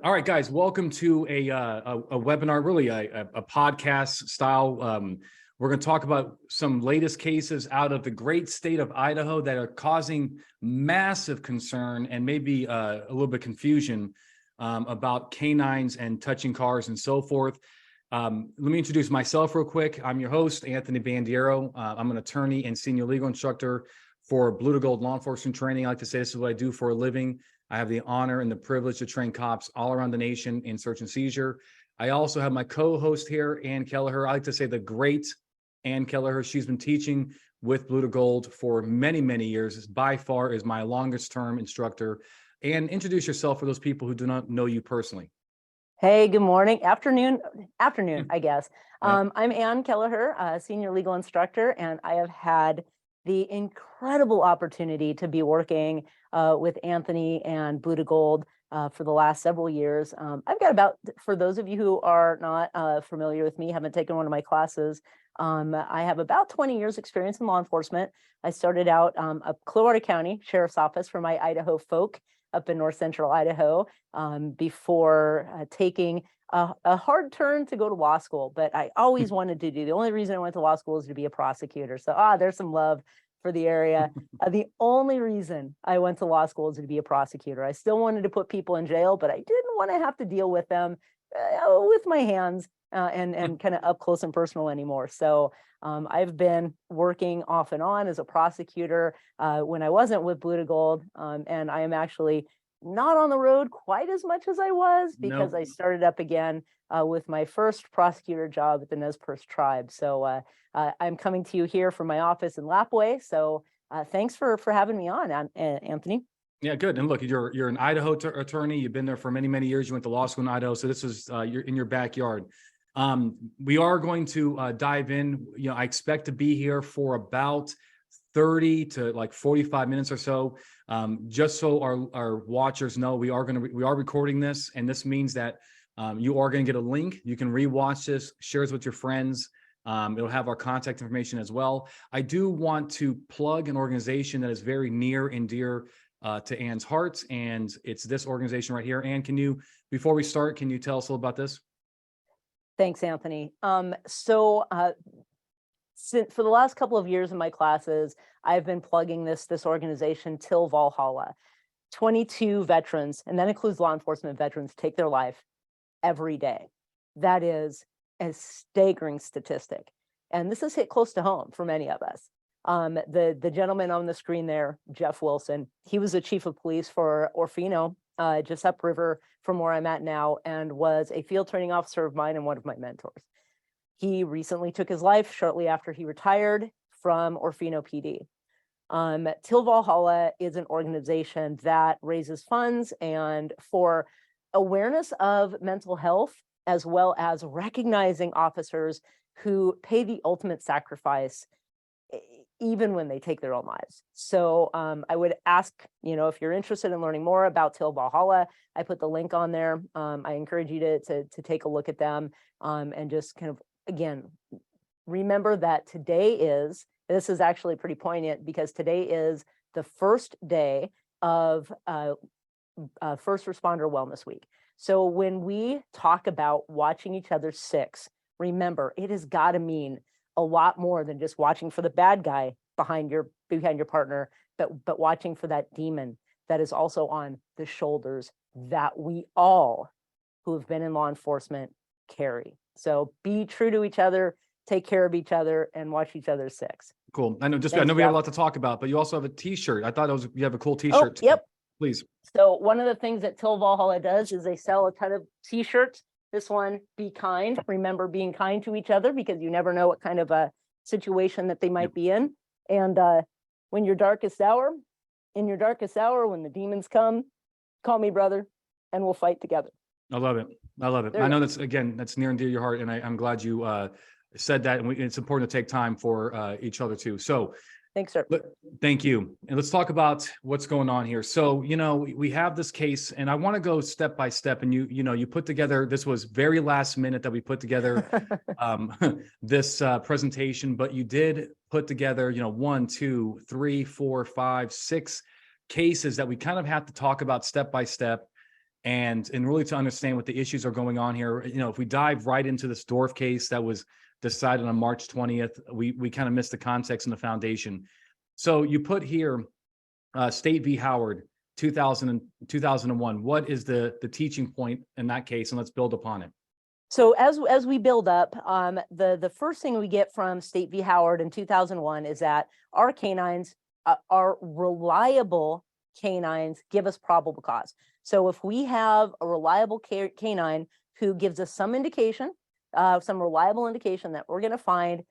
All right, guys, welcome to a webinar, really a podcast style. We're going to talk about some latest cases out of the great state of Idaho that are causing massive concern and maybe a little bit confusion about canines and touching cars and so forth. Let me introduce myself real quick. I'm your host, Anthony Bandiero. I'm an attorney and senior legal instructor for Blue to Gold law enforcement training. I like to say this is what I do for a living. I have the honor and the privilege to train cops all around the nation in search and seizure. I also have my co-host here, Ann Kelleher. I like to say the great Ann Kelleher. She's been teaching with Blue to Gold for many, many years. By far is my longest term instructor. And introduce yourself for those people who do not know you personally. Hey, good morning, afternoon, I guess. I'm Ann Kelleher, a senior legal instructor, and I have had the incredible opportunity to be working with Anthony and Blue to Gold for the last several years. I've got about, for those of you who are not familiar with me, haven't taken one of my classes, I have about 20 years experience in law enforcement. I started out at Clearwater County Sheriff's Office for my Idaho folk up in north central Idaho before taking a hard turn to go to law school, but I always wanted to do. The only reason I went to law school is to be a prosecutor. So there's some love for the area. The only reason I went to law school is to be a prosecutor. I still wanted to put people in jail, but I didn't want to have to deal with them with my hands and kind of up close and personal anymore. So I've been working off and on as a prosecutor when I wasn't with Blue to Gold, and I am actually not on the road quite as much as I was because I started up again with my first prosecutor job at the Nez Perce tribe. So I'm coming to you here from my office in Lapway. So thanks for having me on, Anthony. Yeah, good. And look, you're an Idaho attorney. You've been there for many, many years. You went to law school in Idaho. So this is you're in your backyard. We are going to dive in. You know, I expect to be here for about 30 to like 45 minutes or so. Just so our watchers know, we are recording this, and this means that you are going to get a link. You can rewatch this, share this with your friends. It'll have our contact information as well. I do want to plug an organization that is very near and dear to Ann's heart, and it's this organization right here. Ann, before we start, can you tell us a little about this? Thanks, Anthony. Since for the last couple of years in my classes, I've been plugging this organization, Till Valhalla. 22 veterans, and that includes law enforcement veterans, take their life every day. That is a staggering statistic. And this has hit close to home for many of us. The gentleman on the screen there, Jeff Wilson, he was the chief of police for Orfino, just upriver from where I'm at now, and was a field training officer of mine and one of my mentors. He recently took his life shortly after he retired from Orfino PD. Till Valhalla is an organization that raises funds and for awareness of mental health, as well as recognizing officers who pay the ultimate sacrifice even when they take their own lives. So I would ask, if you're interested in learning more about Till Valhalla, I put the link on there. I encourage you to take a look at them and just kind of, again, remember that this is actually pretty poignant because today is the first day of First Responder Wellness Week. So when we talk about watching each other six, remember, it has got to mean a lot more than just watching for the bad guy behind your partner, but watching for that demon that is also on the shoulders that we all who have been in law enforcement carry. So be true to each other, take care of each other, and watch each other six. Cool. I know we have a lot to talk about, but you also have a t-shirt. I thought you have a cool t-shirt. Oh, yep. Please. So one of the things that Till Valhalla does is they sell a ton of t-shirts. This one, be kind. Remember being kind to each other because you never know what kind of a situation that they might be in. And in your darkest hour, when the demons come, call me brother, and we'll fight together. I love it. I know that's near and dear to your heart, and I'm glad you said that. And it's important to take time for each other too. So thanks, sir. Thank you. And let's talk about what's going on here. So, we have this case, and I want to go step by step. And you put together, this was very last minute that we put together this presentation, but you did put together, 1, 2, 3, 4, 5, 6 cases that we kind of have to talk about step by step. and really to understand what the issues are going on here. If we dive right into this Dorf case that was decided on March 20th, we kind of missed the context and the foundation. So you put here State v. Howard, 2001. What is the teaching point in that case? And let's build upon it. So as we build up, the first thing we get from State v. Howard in 2001 is that our canines, our reliable canines, give us probable cause. So if we have a reliable canine who gives us some indication, some reliable indication that we're going to find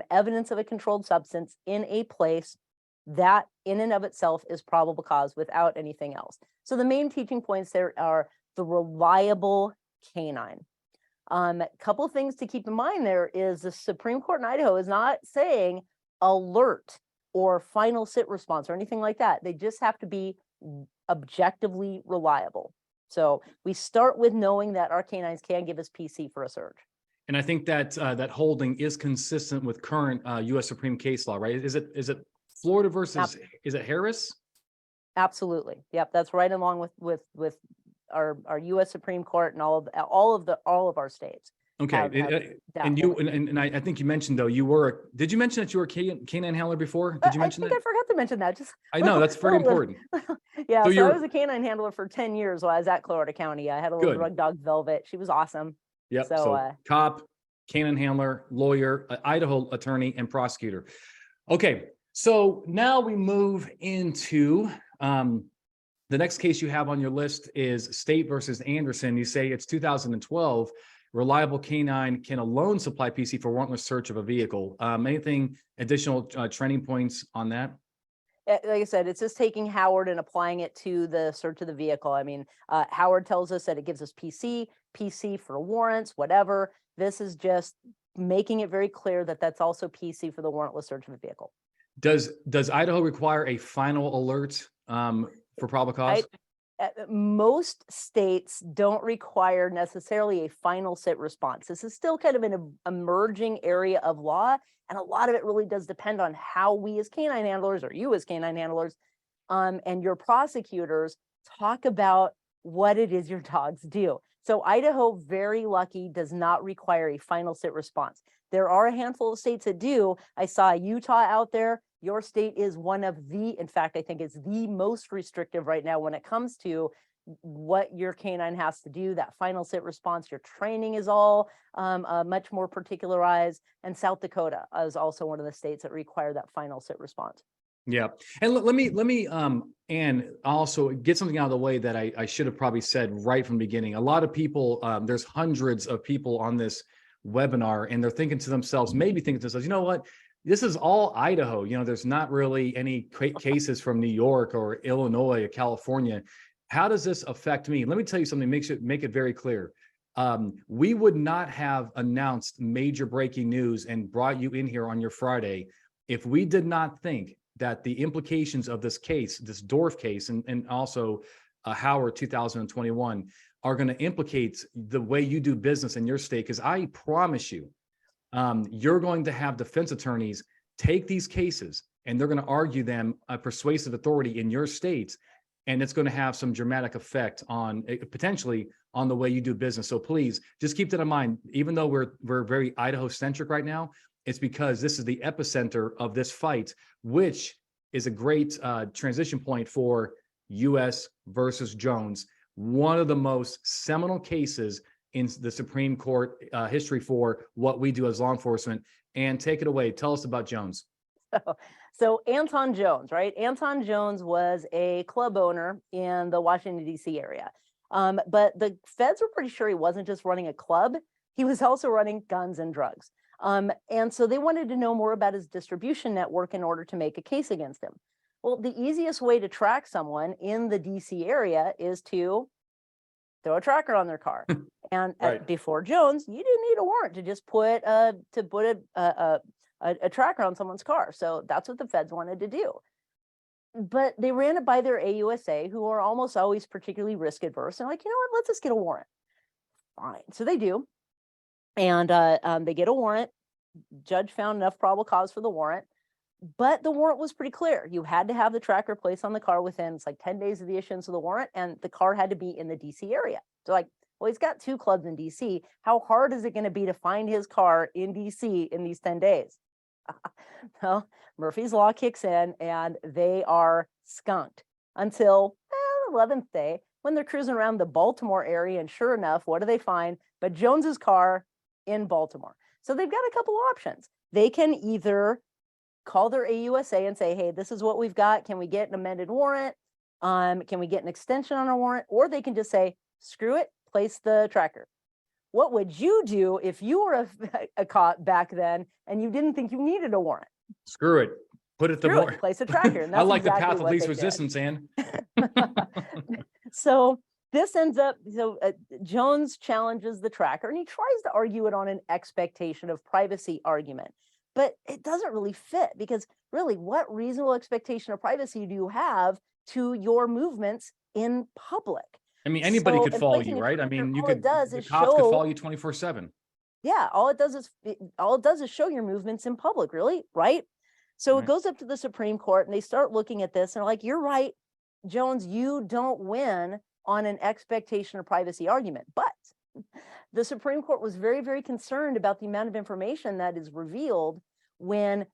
evidence of a controlled substance in a place, that in and of itself is probable cause without anything else. So the main teaching points there are the reliable canine. A couple of things to keep in mind there is the Supreme Court in Idaho is not saying alert or final sit response or anything like that. They just have to be objectively reliable. So we start with knowing that our canines can give us PC for a search. And I think that that holding is consistent with current U.S. Supreme case law, right? Is it Florida versus, is it Harris? Absolutely. Yep, that's right along with our U.S. Supreme Court and all of our states. Okay, and I think you mentioned though did you mention that you were a canine handler before? Did you mention that? I forgot to mention that. I know that's very important. Yeah, so I was a canine handler for 10 years while I was at Clarota County. I had a little drug dog, Velvet. She was awesome. Yep. So cop, canine handler, lawyer, Idaho attorney, and prosecutor. Okay, so now we move into the next case you have on your list is State versus Anderson. You say it's 2012. Reliable canine can alone supply PC for warrantless search of a vehicle. Anything additional training points on that? Like I said, it's just taking Howard and applying it to the search of the vehicle. I mean, Howard tells us that it gives us PC for warrants, whatever. This is just making it very clear that that's also PC for the warrantless search of a vehicle. Does Idaho require a final alert for probable cause? Most states don't require necessarily a final sit response. This is still kind of an emerging area of law, and a lot of it really does depend on how we as canine handlers, or you as canine handlers, and your prosecutors talk about what it is your dogs do. So Idaho, very lucky, does not require a final sit response. There are a handful of states that do. I saw Utah out there. Your state is one of in fact, I think it's the most restrictive right now when it comes to what your canine has to do. That final sit response, your training is all much more particularized. And South Dakota is also one of the states that require that final sit response. Yeah. And let me and also get something out of the way that I should have probably said right from the beginning. A lot of people, there's hundreds of people on this webinar, and they're thinking to themselves, you know what? This is all Idaho. There's not really any cases from New York or Illinois or California. How does this affect me? Let me tell you something, make it very clear. We would not have announced major breaking news and brought you in here on your Friday if we did not think that the implications of this case, this Dorf case, and also Howard 2021, are going to implicate the way you do business in your state. Because I promise you, you're going to have defense attorneys take these cases and they're going to argue them a persuasive authority in your state, and it's going to have some dramatic effect on potentially on the way you do business. So please just keep that in mind. Even though we're very Idaho centric right now, it's because this is the epicenter of this fight, which is a great transition point for U.S. versus Jones, one of the most seminal cases in the Supreme Court history for what we do as law enforcement. And take it away. Tell us about Jones. So Anton Jones, right? Anton Jones was a club owner in the Washington, D.C. area. But the feds were pretty sure he wasn't just running a club. He was also running guns and drugs. And so they wanted to know more about his distribution network in order to make a case against him. Well, the easiest way to track someone in the DC area is to throw a tracker on their car. And right. Before Jones, you didn't need a warrant to just put a tracker on someone's car. So that's what the feds wanted to do. But they ran it by their AUSA, who are almost always particularly risk adverse. And like, you know what, let's just get a warrant. Fine. So they do. And they get a warrant. Judge found enough probable cause for the warrant. But the warrant was pretty clear. You had to have the tracker placed on the car within, it's like 10 days of the issuance of the warrant, and the car had to be in the DC area. So like, well, he's got 2 clubs in DC. How hard is it going to be to find his car in DC in these 10 days? Well, Murphy's Law kicks in and they are skunked until the 11th day when they're cruising around the Baltimore area. And sure enough, what do they find but Jones's car in Baltimore? So they've got a couple options. They can either call their AUSA and say, hey, this is what we've got. Can we get an amended warrant? Can we get an extension on our warrant? Or they can just say, screw it, place the tracker. What would you do if you were a cop back then and you didn't think you needed a warrant? Screw it. Put it the warrant. Place a tracker. And I that's like exactly the path of what least they resistance, Ann. So this ends up, Jones challenges the tracker and he tries to argue it on an expectation of privacy argument. But it doesn't really fit because really, what reasonable expectation of privacy do you have to your movements in public? I mean, anybody could follow you, right? I mean, you could, the cops could follow you 24/7. Yeah, all it does is show your movements in public, really, right? So it goes up to the Supreme Court and they start looking at this and are like, you're right, Jones, you don't win on an expectation of privacy argument. But the Supreme Court was very, very concerned about the amount of information that is revealed when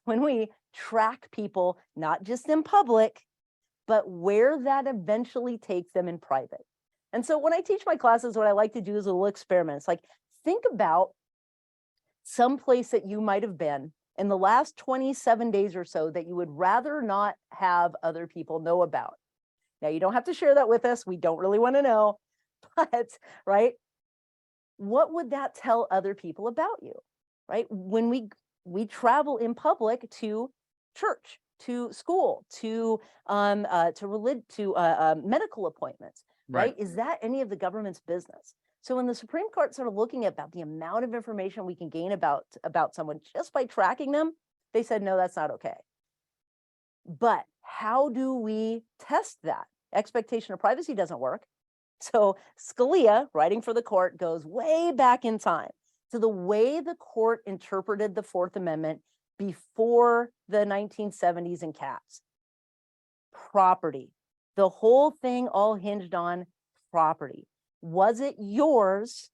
when we track people, not just in public, but where that eventually takes them in private. And so when I teach my classes, what I like to do is a little experiment. It's like, think about some place that you might have been in the last 27 days or so that you would rather not have other people know about. Now, you don't have to share that with us. We don't really want to know, but right, what would that tell other people about you, right? When we travel in public to church, to school, to medical appointments, right? Is that any of the government's business? So when the Supreme Court started looking at about the amount of information we can gain about someone just by tracking them, they said, no, that's not okay. But how do we test that? Expectation of privacy doesn't work. So Scalia, writing for the court, goes way back in time to the way the court interpreted the Fourth Amendment before the 1970s in caps. Property. The whole thing all hinged on property. Was it yours?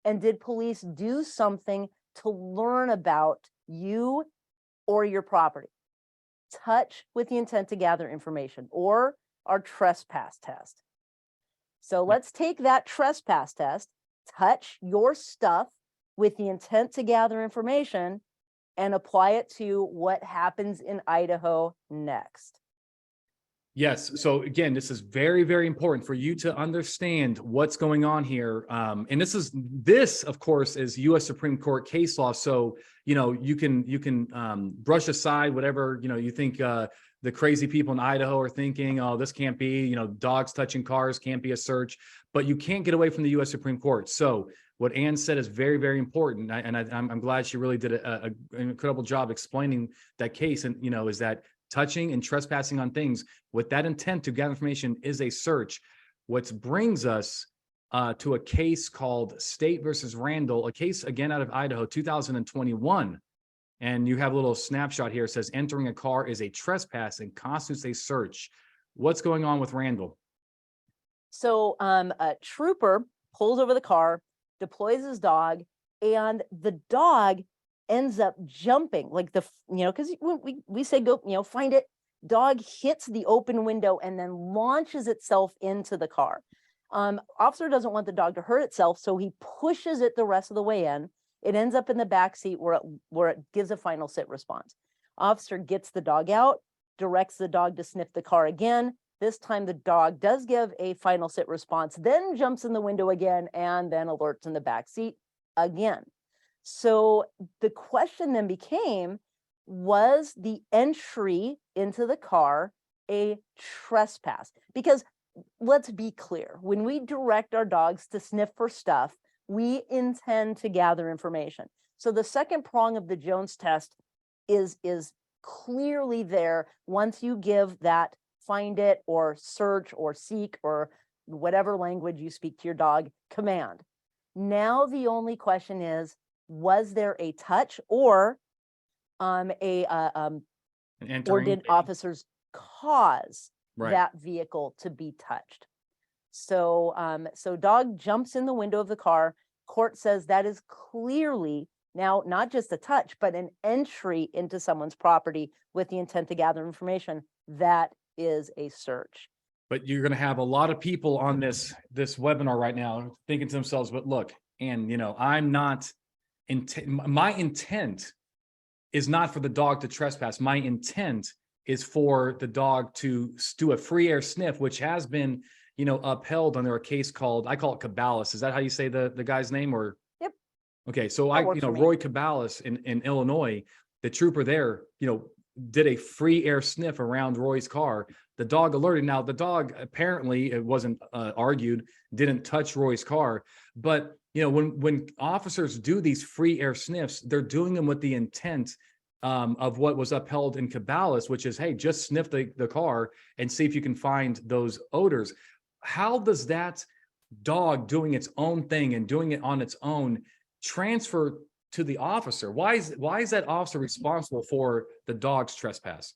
And did police do something to learn about you or your property? Touch with the intent to gather information, or our trespass test. So let's take that trespass test, touch your stuff with the intent to gather information, and apply it to what happens in Idaho next. Yes. So again, this is very, very important for you to understand what's going on here. And this, of course, is U.S. Supreme Court case law. So, you can brush aside whatever, you think the crazy people in Idaho are thinking, oh, this can't be, dogs touching cars can't be a search, but you can't get away from the U.S. Supreme Court. So what Ann said is very, very important. I'm glad she really did an incredible job explaining that case. And, is that touching and trespassing on things with that intent to gather information is a search. What brings us to a case called State versus Randall, a case again out of Idaho, 2021. And you have a little snapshot here. It says entering a car is a trespass and constitutes a search. What's going on with Randall? So a trooper pulls over the car, deploys his dog, and the dog ends up jumping, like because we say go, find it. Dog hits the open window and then launches itself into the car. Officer doesn't want the dog to hurt itself, so he pushes it the rest of the way in. It ends up in the back seat where it gives a final sit response. Officer gets the dog out, directs the dog to sniff the car again. This time the dog does give a final sit response, then jumps in the window again, and then alerts in the back seat again. So the question then became, was the entry into the car a trespass? Because let's be clear, when we direct our dogs to sniff for stuff, we intend to gather information. So the second prong of the Jones test is clearly there once you give that find it or search or seek or whatever language you speak to your dog command. Now the only question is, was there a touch, or a And entering, or did officers cause right? that vehicle to be touched? So, so dog jumps in the window of the car. Court says that is clearly now not just a touch, but an entry into someone's property with the intent to gather information. That is a search. But you're going to have a lot of people on this webinar right now thinking to themselves, but look, and I'm not my intent is not for the dog to trespass. My intent is for the dog to do a free air sniff, which has been, upheld under a case called, I call it Caballos. Is that how you say the guy's name? Or Yep. Okay, so That works for me. Roy Caballos in Illinois, the trooper there, did a free air sniff around Roy's car. The dog alerted. Now, the dog apparently, it wasn't argued, didn't touch Roy's car. But when officers do these free air sniffs, they're doing them with the intent of what was upheld in Caballos, which is, hey, just sniff the car and see if you can find those odors. How does that dog doing its own thing and doing it on its own transfer to the officer? Why is that officer responsible for the dog's trespass?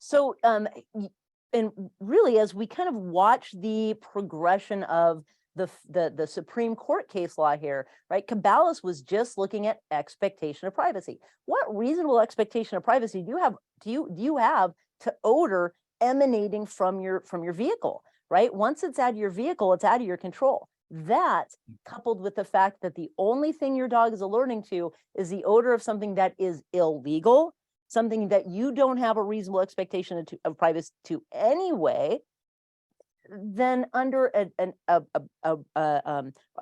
So, and really, as we kind of watch the progression of the Supreme Court case law here, right? Caballos was just looking at expectation of privacy. What reasonable expectation of privacy do you have to odor emanating from your vehicle, right? Once it's out of your vehicle, it's out of your control. That, coupled with the fact that the only thing your dog is alerting to is the odor of something that is illegal, something that you don't have a reasonable expectation of privacy to anyway, then under a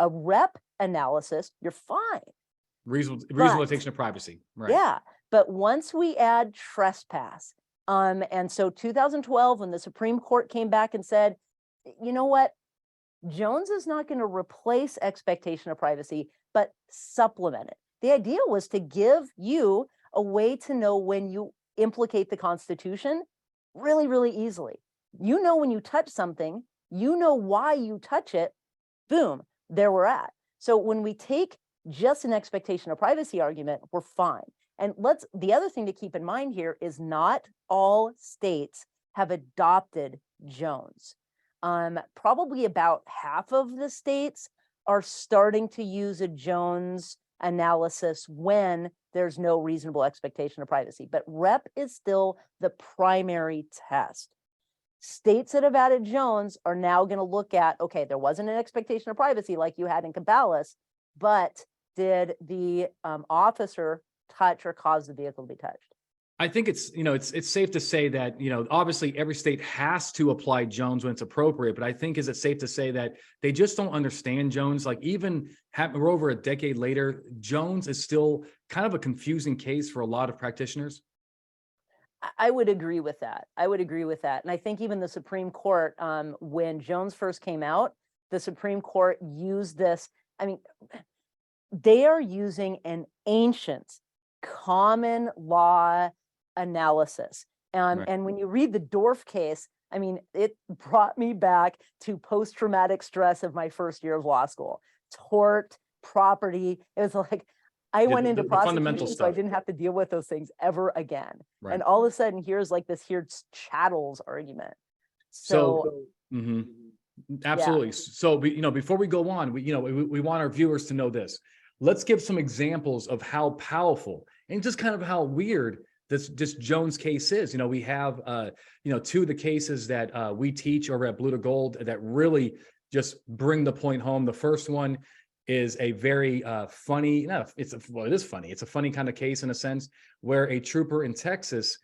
rep analysis, you're fine. Reasonable expectation of privacy, right? Yeah, but once we add trespass, and so 2012, when the Supreme Court came back and said, you know what, Jones is not going to replace expectation of privacy, but supplement it. The idea was to give you a way to know when you implicate the Constitution really, really easily. You know when you touch something, you know why you touch it, boom, there we're at. So when we take just an expectation of privacy argument, we're fine. And the other thing to keep in mind here is not all states have adopted Jones. Probably about half of the states are starting to use a Jones analysis when there's no reasonable expectation of privacy, but rep is still the primary test. States that have added Jones are now going to look at, okay, there wasn't an expectation of privacy like you had in Caballos, but did the officer touch or cause the vehicle to be touched? I think it's safe to say that, obviously every state has to apply Jones when it's appropriate, but I think, is it safe to say that they just don't understand Jones? Like, even we're over a decade later, Jones is still kind of a confusing case for a lot of practitioners. I would agree with that. And I think even the Supreme Court, when Jones first came out, the Supreme Court used this. I mean, they are using an ancient common law analysis. Right. And when you read the Dorff case, I mean, it brought me back to post-traumatic stress of my first year of law school. Tort, property. It was like, I went into prosecution, so I didn't have to deal with those things ever again. Right. And all of a sudden, here's like this chattels argument. So absolutely. Yeah. So, before we go on, we want our viewers to know this. Let's give some examples of how powerful and just kind of how weird this Jones case is. We have, two of the cases that we teach over at Blue to Gold that really just bring the point home. The first one is a very funny, it is funny. It's a funny kind of case in a sense, where a trooper in Texas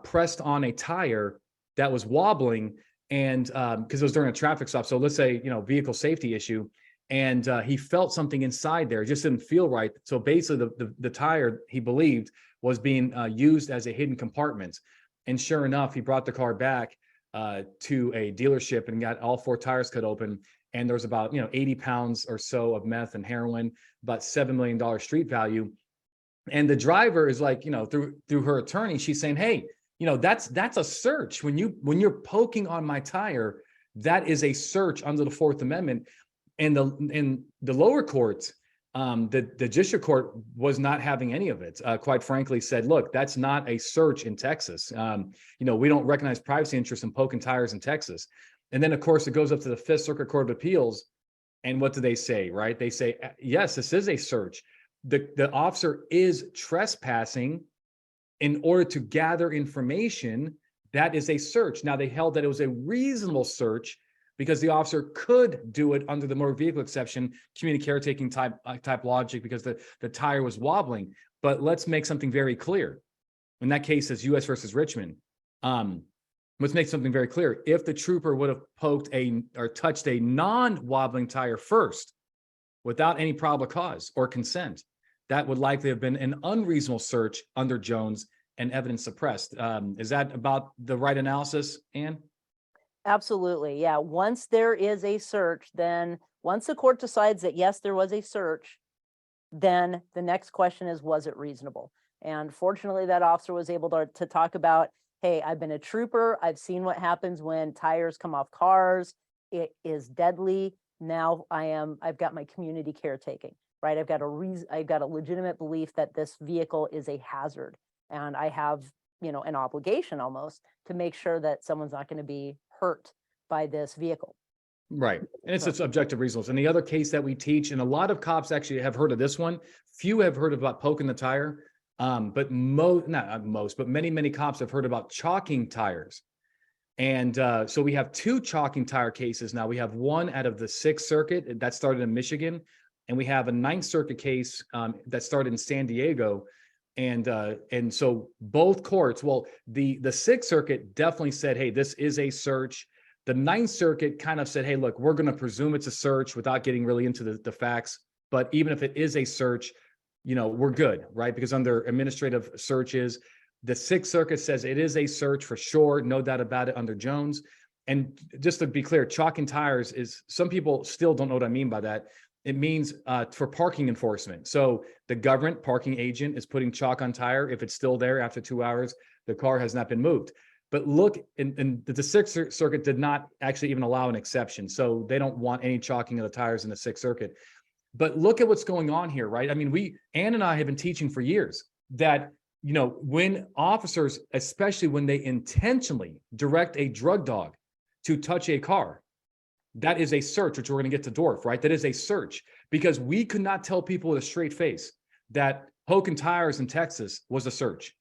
pressed on a tire that was wobbling, and because it was during a traffic stop. So let's say, vehicle safety issue. And he felt something inside there. It just didn't feel right. So basically the tire, he believed, was being used as a hidden compartment. And sure enough, he brought the car back to a dealership and got all 4 tires cut open. And there was about, 80 pounds or so of meth and heroin, about $7 million street value. And the driver is like, through her attorney, she's saying, hey, that's a search. When you're poking on my tire, that is a search under the Fourth Amendment. And the lower court The district court was not having any of it. Quite frankly, said, look, that's not a search in Texas. We don't recognize privacy interests in poking tires in Texas. And then, of course, it goes up to the Fifth Circuit Court of Appeals. And what do they say, right? They say, yes, this is a search. The officer is trespassing in order to gather information. That is a search. Now, they held that it was a reasonable search because the officer could do it under the motor vehicle exception, community caretaking type logic, because the tire was wobbling. But let's make something very clear. In that case, it's U.S. versus Richmond. Let's make something very clear. If the trooper would have poked or touched a non-wobbling tire first, without any probable cause or consent, that would likely have been an unreasonable search under Jones and evidence suppressed. Is that about the right analysis, Ann? Absolutely. Yeah. Once there is a search, then once the court decides that, yes, there was a search, then the next question is, was it reasonable? And fortunately, that officer was able to talk about, hey, I've been a trooper. I've seen what happens when tires come off cars. It is deadly. Now I've got my community caretaking, right? I've got a legitimate belief that this vehicle is a hazard, and I have, an obligation almost to make sure that someone's not going to be hurt by this vehicle. Right. And it's a objective reasonableness. And the other case that we teach, and a lot of cops actually have heard of this one. Few have heard about poking the tire. But not most, but many cops have heard about chalking tires. And so we have two chalking tire cases now. We have one out of the Sixth Circuit that started in Michigan, and we have a Ninth Circuit case that started in San Diego. And so both courts, well, the Sixth Circuit definitely said, hey, this is a search. The Ninth Circuit kind of said, hey, look, we're going to presume it's a search without getting really into the facts. But even if it is a search, we're good, right? Because under administrative searches, the Sixth Circuit says it is a search for sure, no doubt about it, under Jones. And just to be clear, chalking tires is, some people still don't know what I mean by that. It means for parking enforcement. So the government parking agent is putting chalk on tire. If it's still there after 2 hours, the car has not been moved. But look, and the Sixth Circuit did not actually even allow an exception. So they don't want any chalking of the tires in the Sixth Circuit. But look at what's going on here, right? I mean, Ann and I have been teaching for years that, when officers, especially when they intentionally direct a drug dog to touch a car, that is a search, which we're going to get to Dorf, right? That is a search, because we could not tell people with a straight face that poking tires in Texas was a search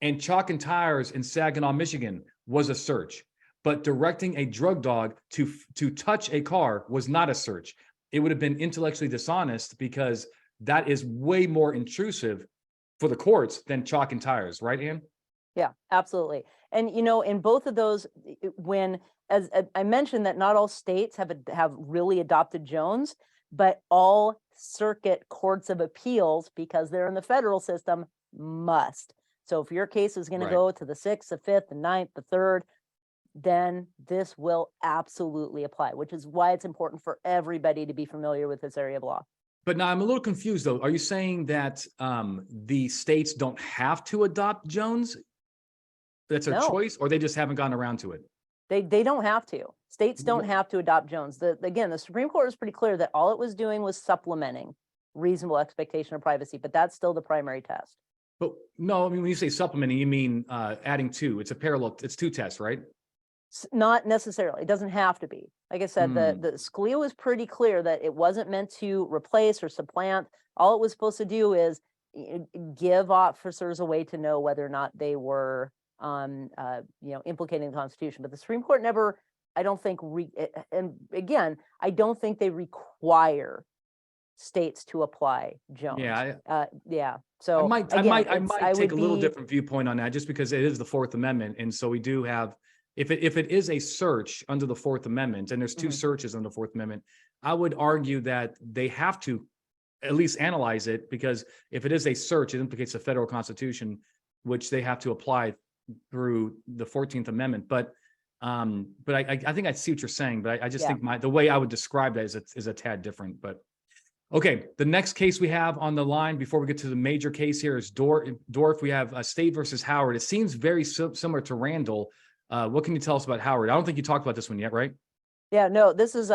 and chalking tires in Saginaw, Michigan was a search. But directing a drug dog to touch a car was not a search. It would have been intellectually dishonest, because that is way more intrusive for the courts than chalking tires, right, Ann? Yeah, absolutely. And, in both of those, when, as I mentioned, that not all states have really adopted Jones, but all circuit courts of appeals, because they're in the federal system, must. So if your case is going to go to the Sixth, the Fifth, the Ninth, the Third, then this will absolutely apply, which is why it's important for everybody to be familiar with this area of law. But now I'm a little confused, though. Are you saying that the states don't have to adopt Jones? That's a choice, or they just haven't gotten around to it? They don't have to. States don't have to adopt Jones. Again, the Supreme Court was pretty clear that all it was doing was supplementing reasonable expectation of privacy, but that's still the primary test. But no, I mean, when you say supplementing, you mean adding two. It's a parallel. It's two tests, right? Not necessarily. It doesn't have to be. Like I said, the Scalia was pretty clear that it wasn't meant to replace or supplant. All it was supposed to do is give officers a way to know whether or not they were, implicating the Constitution. But the Supreme Court never, I don't think, and again, I don't think they require states to apply Jones. Yeah. So I might take a little different viewpoint on that, just because it is the Fourth Amendment, and so we do have. If it is a search under the Fourth Amendment, and there's two searches under the Fourth Amendment, I would argue that they have to at least analyze it, because if it is a search, it implicates the federal Constitution, which they have to apply through the 14th Amendment. But I think I see what you're saying, but I just think the way I would describe that is a tad different. But okay, the next case we have on the line before we get to the major case here is Dorf. We have State versus Howard. It seems very similar to Randall. What can you tell us about Howard? I don't think you talked about this one yet, right? Yeah, no, this is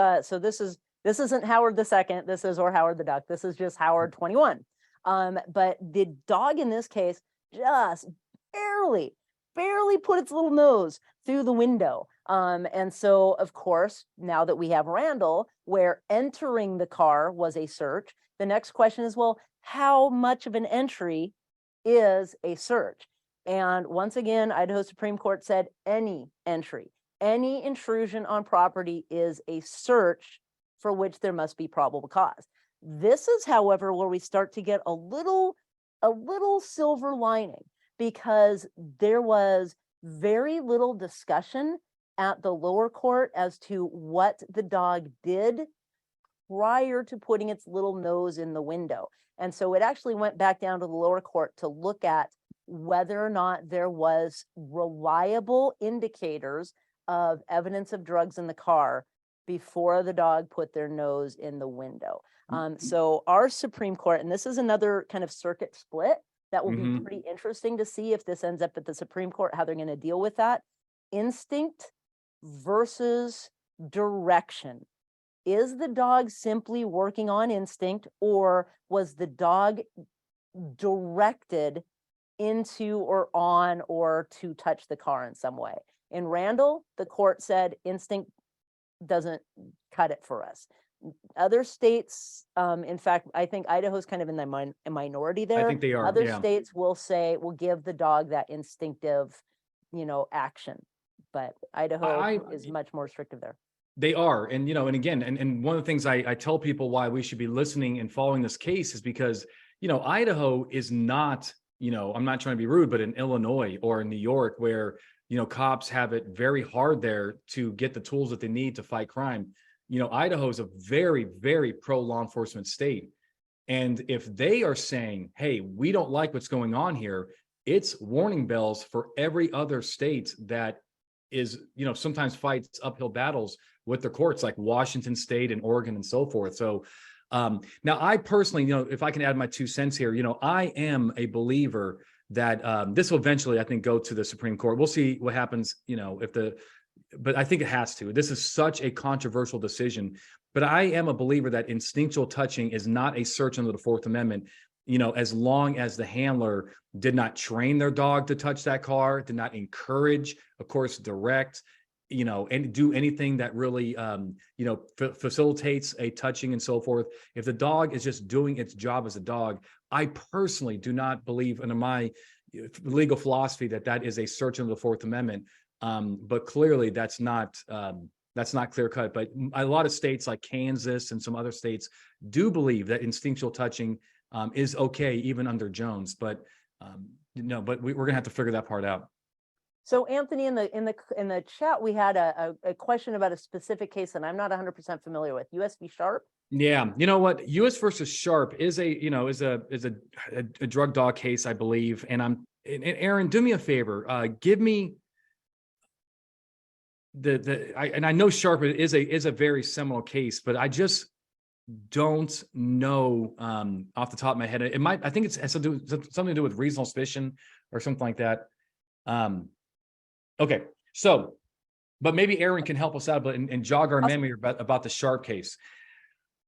This isn't Howard II. This is, or Howard the Duck. This is just Howard 21. But the dog in this case just barely put its little nose through the window. And so, of course, now that we have Randall, where entering the car was a search, the next question is, well, how much of an entry is a search? And once again, Idaho Supreme Court said any entry, any intrusion on property is a search for which there must be probable cause. This is, however, where we start to get a little silver lining, because there was very little discussion at the lower court as to what the dog did prior to putting its little nose in the window. And so it actually went back down to the lower court to look at whether or not there was reliable indicators of evidence of drugs in the car before the dog put their nose in the window. So our Supreme Court, and this is another kind of circuit split that will be pretty interesting to see if this ends up at the Supreme Court, how they're going to deal with that. Instinct versus direction. Is the dog simply working on instinct, or was the dog directed into or on or to touch the car in some way? In Randall, the court said instinct doesn't cut it for us. Other states, in fact, I think Idaho's kind of in the minority there. I think they are. Other Yeah. states will give the dog that instinctive, action. But Idaho is much more restrictive there. They are. And, and again, and one of the things I tell people why we should be listening and following this case is because, Idaho is not, I'm not trying to be rude, but in Illinois or in New York, where, cops have it very hard there to get the tools that they need to fight crime. Idaho is a very, very pro law enforcement state. And if they are saying, hey, we don't like what's going on here, it's warning bells for every other state that is, sometimes fights uphill battles with the courts, like Washington State and Oregon and so forth. So now I personally, if I can add my 2 cents here, I am a believer that this will eventually, I think, go to the Supreme Court. We'll see what happens, but I think it has to. This is such a controversial decision, but I am a believer that instinctual touching is not a search under the Fourth Amendment, as long as the handler did not train their dog to touch that car, did not encourage, of course, direct, and do anything that really, facilitates a touching and so forth. If the dog is just doing its job as a dog, I personally do not believe under my legal philosophy that is a search under the Fourth Amendment. But clearly that's not clear cut. But a lot of states like Kansas and some other states do believe that instinctual touching is okay, even under Jones. But but we're gonna have to figure that part out. So Anthony, in the chat, we had a question about a specific case that I'm not 100% familiar with. U.S. v. Sharp. Yeah, you know what? U.S. versus Sharp is a drug dog case, I believe. And Aaron, do me a favor. Give me and I know Sharp is a very seminal case, but I just don't know off the top of my head. I think it has something to do with reasonable suspicion or something like that. Okay, so, but maybe Aaron can help us out and jog our memory about the Sharp case.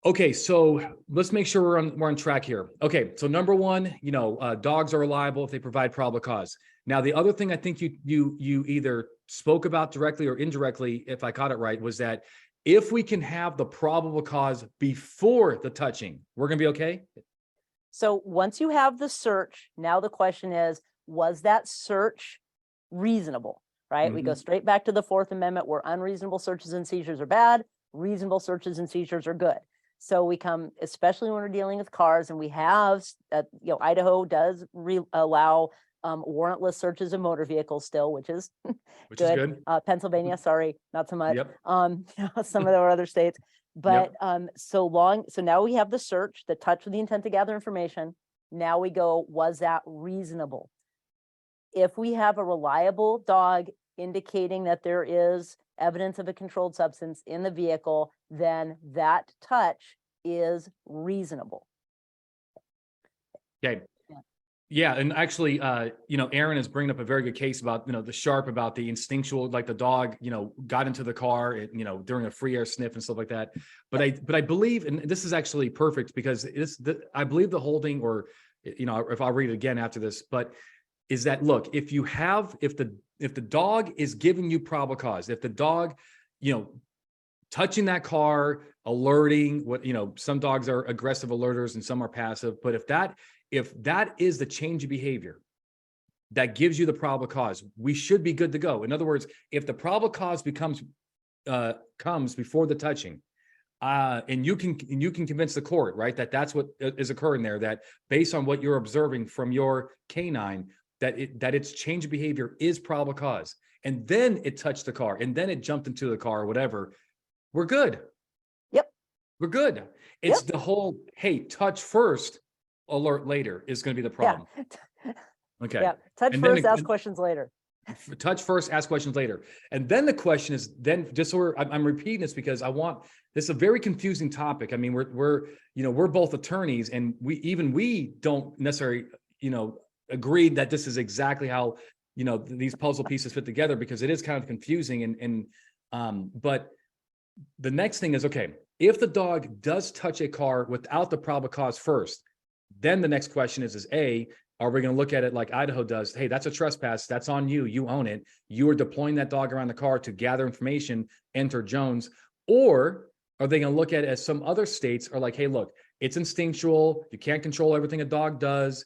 Okay, so let's make sure we're on track here. Okay, so number one, dogs are reliable if they provide probable cause. Now, the other thing I think you either spoke about directly or indirectly, if I caught it right, was that if we can have the probable cause before the touching, we're gonna be okay? So once you have the search, now the question is, was that search reasonable, right? We go straight back to the Fourth Amendment, where unreasonable searches and seizures are bad, reasonable searches and seizures are good. So we come, especially when we're dealing with cars, and we have, Idaho does allow warrantless searches of motor vehicles still, which is good. Pennsylvania, sorry, not so much. Yep. Some of our other states, but so now we have the search, the touch with the intent to gather information. Now we go, was that reasonable? If we have a reliable dog indicating that there is evidence of a controlled substance in the vehicle, then that touch is reasonable. Okay. Yeah, and actually, Aaron is bringing up a very good case about, the sharp, about the instinctual, like the dog, got into the car, during a free air sniff and stuff like that. But I believe, and this is actually perfect because I believe the holding, or, if I'll read it again after this, but is that, look, if the dog is giving you probable cause, if the dog, touching that car, alerting, some dogs are aggressive alerters and some are passive, but if that is the change of behavior that gives you the probable cause, we should be good to go. In other words, if the probable cause comes before the touching, and you can convince the court, right, that's what is occurring there, that based on what you're observing from your canine, that its change of behavior is probable cause, and then it touched the car, and then it jumped into the car or whatever, we're good. Yep. We're good. It's the whole, hey, touch first, alert later is going to be the problem. Yeah. Okay. Yeah. Touch first, ask questions later. Touch first, ask questions later. And then the question is, then just so I'm repeating this because this is a very confusing topic. I mean, we're both attorneys, and we don't necessarily, agree that this is exactly how, these puzzle pieces fit together, because it is kind of confusing. But the next thing is, okay, if the dog does touch a car without the probable cause first, then the next question is A, are we going to look at it like Idaho does? Hey, that's a trespass. That's on you. You own it. You are deploying that dog around the car to gather information, enter Jones. Or are they going to look at it as some other states are like, hey, look, it's instinctual. You can't control everything a dog does.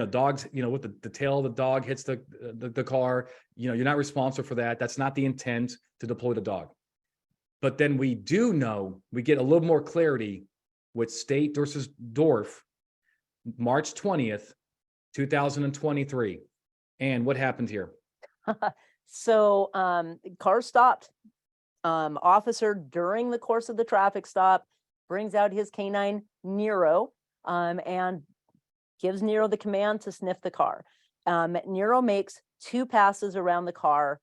Dogs, with the tail of the dog hits the car, you're not responsible for that. That's not the intent to deploy the dog. But then we get a little more clarity with State versus Dorf, March 20th, 2023. And what happened here? So car stopped. Officer, during the course of the traffic stop, brings out his canine Nero, and gives Nero the command to sniff the car. Nero makes 2 passes around the car.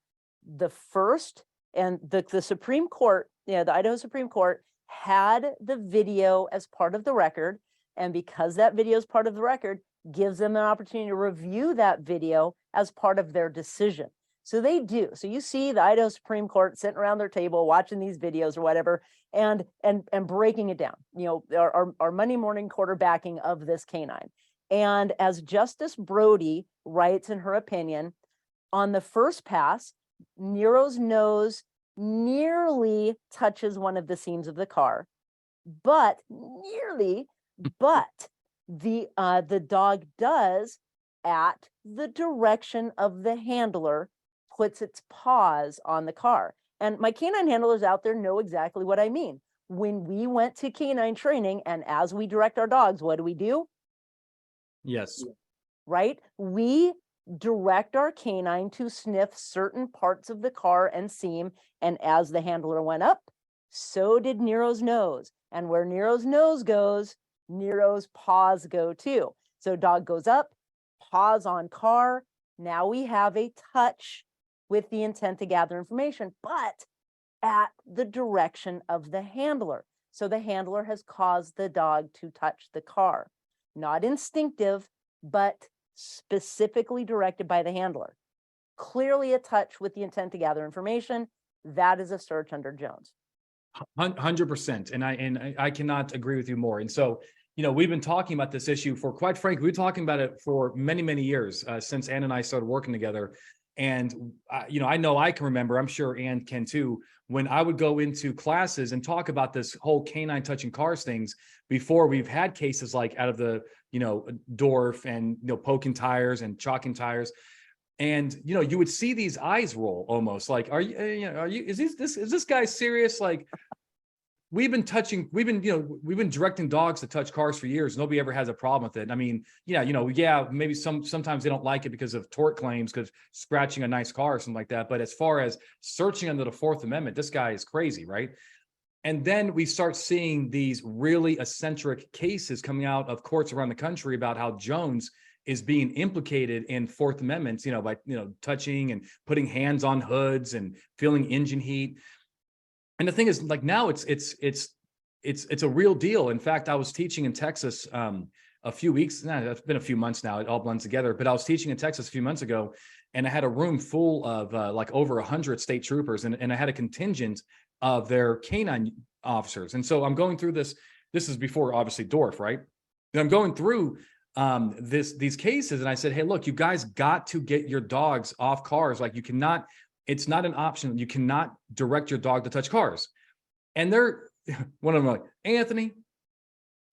The first, and the Supreme Court, the Idaho Supreme Court had the video as part of the record. And because that video is part of the record, gives them an opportunity to review that video as part of their decision. So they do. So you see the Idaho Supreme Court sitting around their table watching these videos or whatever, and breaking it down. Our Monday morning quarterbacking of this canine. And as Justice Brody writes in her opinion, on the first pass, Nero's nose nearly touches one of the seams of the car, but the dog does, at the direction of the handler, puts its paws on the car. And my canine handlers out there know exactly what I mean. When we went to canine training, and as we direct our dogs, what do? Yes. Right? We direct our canine to sniff certain parts of the car and seam. And as the handler went up, so did Nero's nose. And where Nero's nose goes, Nero's paws go too. So dog goes up, paws on car. Now we have a touch with the intent to gather information, but at the direction of the handler. So the handler has caused the dog to touch the car. Not instinctive, but specifically directed by the handler. Clearly a touch with the intent to gather information. That is a search under Jones. 100%. And I cannot agree with you more. And so, we've been talking about this issue for, quite frankly, we've been talking about it for many, many years, since Ann and I started working together. And, I know I can remember, I'm sure Ann can too, when I would go into classes and talk about this whole canine touching cars things before we've had cases like out of the, Dorf and, poking tires and chalking tires. And, you would see these eyes roll almost like, is this guy serious? Like, we've been directing dogs to touch cars for years. Nobody ever has a problem with it. I mean, maybe sometimes they don't like it because of tort claims, because scratching a nice car or something like that. But as far as searching under the Fourth Amendment, this guy is crazy, right? And then we start seeing these really eccentric cases coming out of courts around the country about how Jones is being implicated in Fourth Amendments, by touching and putting hands on hoods and feeling engine heat. And the thing is, like, now it's a real deal. In fact, I was teaching in Texas a few weeks, it's been a few months now, it all blends together, but I was teaching in Texas a few months ago, and I had a room full of like over 100 state troopers, and I had a contingent of their canine officers. And so I'm going through this is before obviously Dorf, right? And I'm going through these cases, and I said, hey, look, you guys got to get your dogs off cars. Like, you cannot, it's not an option. You cannot direct your dog to touch cars. And they're, one of them like, Anthony,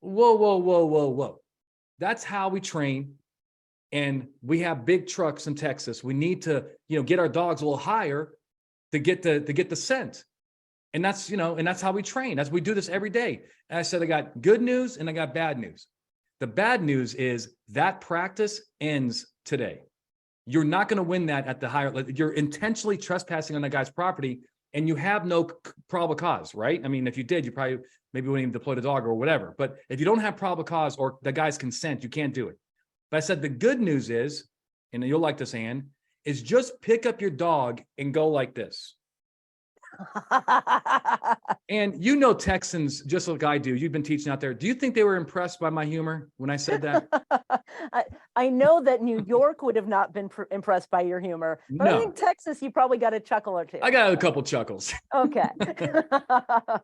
whoa. That's how we train. And we have big trucks in Texas. We need to, get our dogs a little higher to get the scent. And that's, and that's how we train. We do this every day. And I said, I got good news and I got bad news. The bad news is that practice ends today. You're not going to win that at the higher, you're intentionally trespassing on that guy's property, and you have no probable cause, right? I mean, if you did, you probably maybe wouldn't even deploy the dog or whatever. But if you don't have probable cause or the guy's consent, you can't do it. But I said, the good news is, and you'll like this, Ann, is just pick up your dog and go like this. And Texans, just like I do, you've been teaching out there. Do you think they were impressed by my humor when I said that? I know that New York would have not been impressed by your humor, but No. I think Texas, you probably got a chuckle or two. I got a couple chuckles. Okay.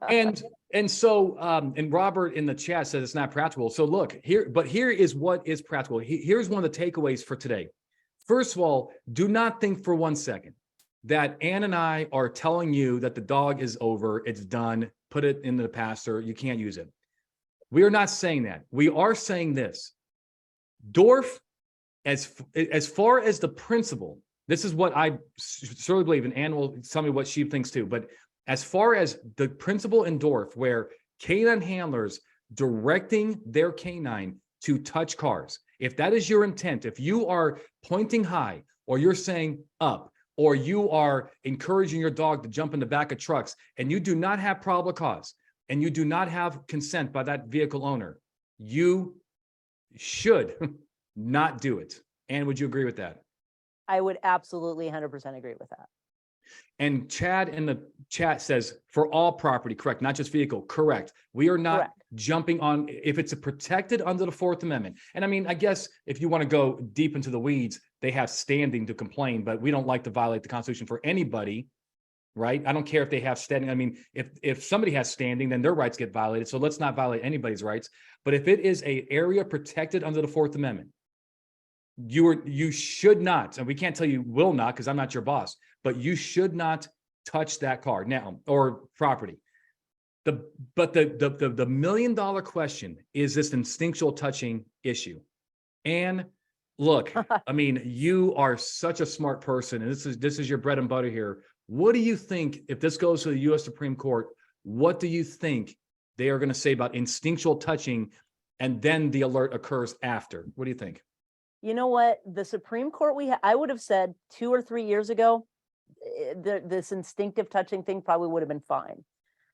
and so and Robert in the chat says it's not practical. So look here, but here is what is practical. Here's one of the takeaways for today. First of all, do not think for 1 second that Ann and I are telling you that the dog is over, it's done, put it in the pasture, you can't use it. We are not saying that. We are saying this. Dorf, as far as the principle, this is what I certainly believe, and Ann will tell me what she thinks too, but as far as the principle in Dorf, where canine handlers directing their canine to touch cars, if that is your intent, if you are pointing high, or you're saying up, or you are encouraging your dog to jump in the back of trucks, and you do not have probable cause, and you do not have consent by that vehicle owner, you should not do it. And would you agree with that? I would absolutely 100% agree with that. And Chad in the chat says, for all property, correct, not just vehicle, correct. We are not jumping on, if it's protected under the Fourth Amendment. And I mean, I guess if you want to go deep into the weeds, they have standing to complain, but we don't like to violate the Constitution for anybody, right? I don't care if they have standing. I mean, if somebody has standing, then their rights get violated. So let's not violate anybody's rights. But if it is an area protected under the Fourth Amendment, you should not, and we can't tell you will not, because I'm not your boss, but you should not touch that car now or property. But the $1 million question is this instinctual touching issue. And look, I mean, you are such a smart person, and this is your bread and butter here. What do you think, if this goes to the U.S. Supreme Court, what do you think they are going to say about instinctual touching, and then the alert occurs after? What do you think? You know what? The Supreme Court, I would have said 2 or 3 years ago, this instinctive touching thing probably would have been fine.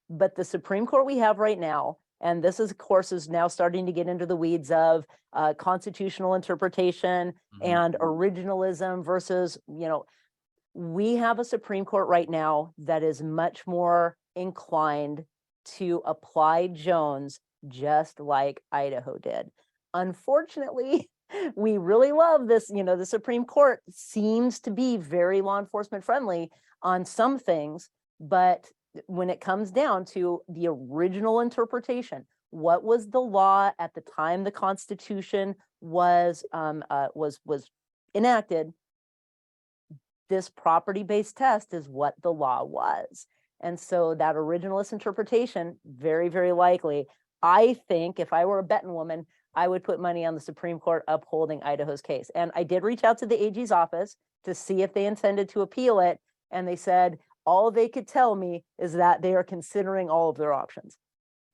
But the Supreme Court we have right now, and this is, of course, is now starting to get into the weeds of constitutional interpretation and originalism versus, we have a Supreme Court right now that is much more inclined to apply Jones just like Idaho did. Unfortunately, we really love this, the Supreme Court seems to be very law enforcement friendly on some things, but when it comes down to the original interpretation, what was the law at the time the Constitution was enacted? This property-based test is what the law was. And so that originalist interpretation, very, very likely, I think if I were a betting woman, I would put money on the Supreme Court upholding Idaho's case. And I did reach out to the AG's office to see if they intended to appeal it. And they said, all they could tell me is that they are considering all of their options.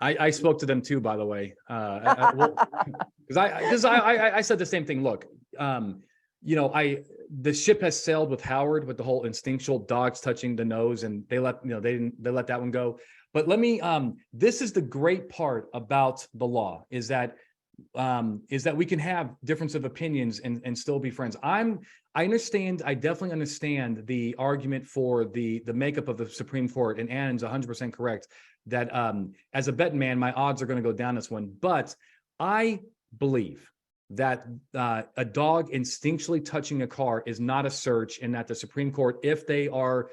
I spoke to them too, by the way, because I said the same thing. Look, the ship has sailed with Howard with the whole instinctual dogs touching the nose, and they let that one go. But let me. This is the great part about the law is that we can have difference of opinions and still be friends. I definitely understand the argument for the makeup of the Supreme Court, and Ann's 100% correct that as a betting man, my odds are going to go down this one. But I believe that a dog instinctually touching a car is not a search, and that the Supreme Court, if they are,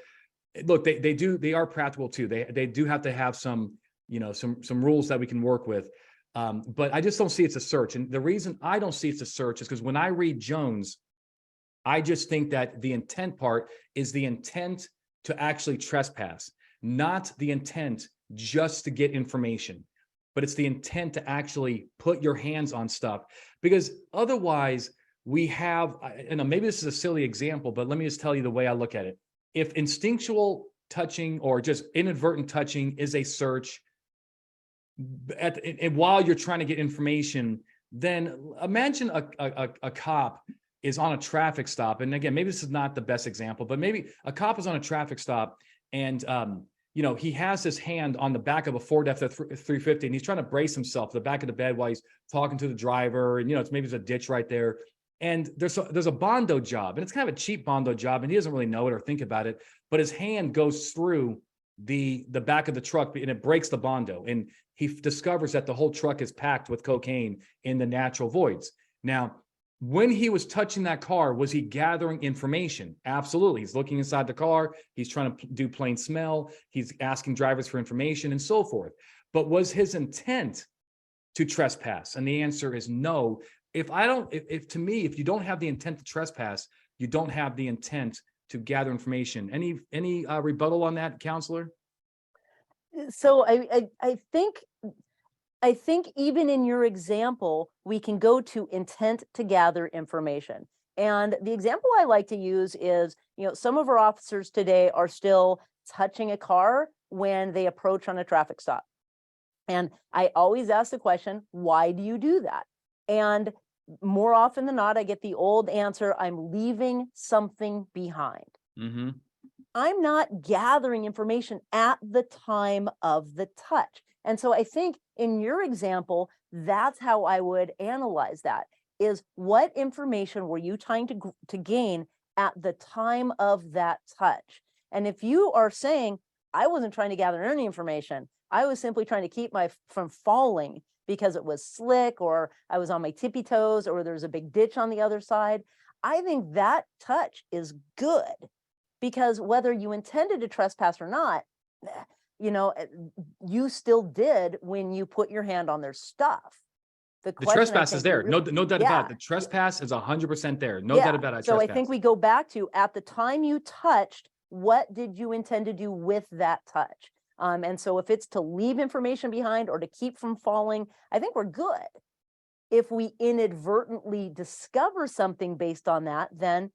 look, they are practical too. They do have to have some, some rules that we can work with. But I just don't see it's a search. And the reason I don't see it's a search is because when I read Jones, I just think that the intent part is the intent to actually trespass, not the intent just to get information, but it's the intent to actually put your hands on stuff. Because otherwise we have, and maybe this is a silly example, but let me just tell you the way I look at it. If instinctual touching or just inadvertent touching is a search, and while you're trying to get information, then imagine a cop is on a traffic stop. And again, maybe this is not the best example, but maybe a cop is on a traffic stop and, he has his hand on the back of a Ford F-350 and he's trying to brace himself to the back of the bed while he's talking to the driver. And, maybe there's a ditch right there. And there's a Bondo job, and it's kind of a cheap Bondo job, and he doesn't really know it or think about it, but his hand goes through the back of the truck and it breaks the Bondo. And he discovers that the whole truck is packed with cocaine in the natural voids. Now, when he was touching that car, was he gathering information? Absolutely. He's looking inside the car. He's trying to do plain smell. He's asking drivers for information and so forth. But was his intent to trespass? And the answer is no. If to me, if you don't have the intent to trespass, you don't have the intent to gather information. Any rebuttal on that, counselor? So I think even in your example, we can go to intent to gather information. And the example I like to use is, some of our officers today are still touching a car when they approach on a traffic stop. And I always ask the question, why do you do that? And more often than not, I get the old answer, I'm leaving something behind. Mm-hmm. I'm not gathering information at the time of the touch. And so I think in your example, that's how I would analyze that, is what information were you trying to gain at the time of that touch? And if you are saying, I wasn't trying to gather any information, I was simply trying to keep from falling because it was slick, or I was on my tippy toes, or there's a big ditch on the other side, I think that touch is good, because whether you intended to trespass or not, you still did when you put your hand on their stuff. The trespass is there. No doubt about it. The trespass is 100% there. No doubt about it. So I think we go back to, at the time you touched, what did you intend to do with that touch? And so if it's to leave information behind or to keep from falling, I think we're good. If we inadvertently discover something based on that, then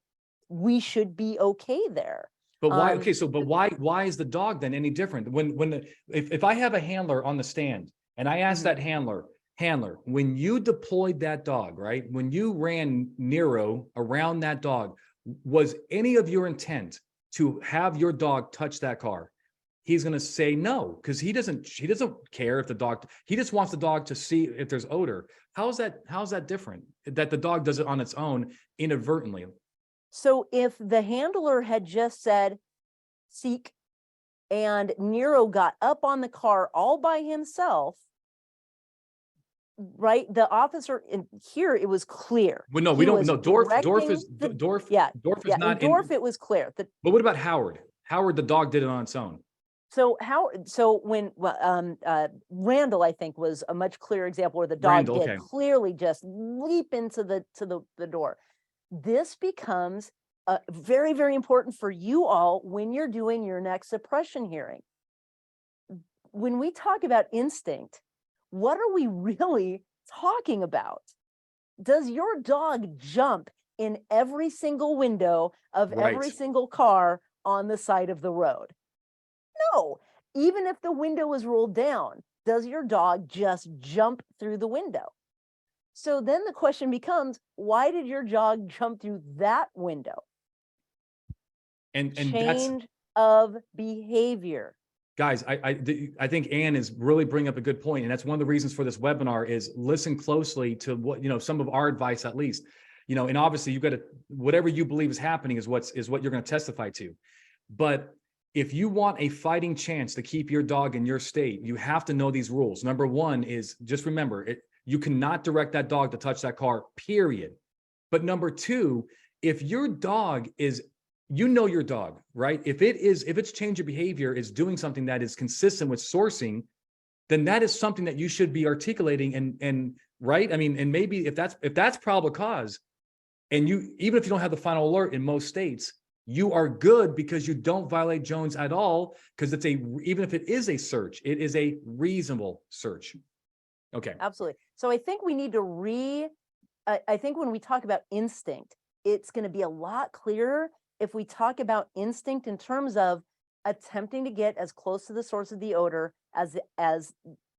we should be okay there. But why? Okay, so but why is the dog then any different? If I have a handler on the stand and I ask that handler, when you deployed that dog, right? When you ran Nero around that dog, was any of your intent to have your dog touch that car? He's going to say no, because he doesn't care if the dog, he just wants the dog to see if there's odor. How's that different? That the dog does it on its own inadvertently. So if the handler had just said, seek, and Nero got up on the car all by himself, right? The officer in here, it was clear. Well, no, we don't know. Dorf is not. Dorf, it was clear. But what about Howard? Howard, the dog did it on its own. So when Randall, I think, was a much clearer example where the dog clearly just leap into the door. This becomes very, very important for you all when you're doing your next suppression hearing. When we talk about instinct, what are we really talking about? Does your dog jump in every single window of every single car on the side of the road? No. Even if the window is rolled down, does your dog just jump through the window? So then the question becomes, why did your dog jump through that window? And change of behavior. Guys, I think Ann is really bringing up a good point, and that's one of the reasons for this webinar is listen closely to what, some of our advice at least, and obviously you've got to, whatever you believe is happening is what you're going to testify to. But if you want a fighting chance to keep your dog in your state, you have to know these rules. Number one is just remember, You cannot direct that dog to touch that car, period. But number two, if your dog is, you know your dog, right? If its change of behavior is doing something that is consistent with sourcing, then that is something that you should be articulating and right. I mean, and maybe if that's probable cause, and you, even if you don't have the final alert in most states, you are good because you don't violate Jones at all, because it's even if it is a search, it is a reasonable search. Okay. Absolutely. So I think we need to I think when we talk about instinct, it's going to be a lot clearer if we talk about instinct in terms of attempting to get as close to the source of the odor as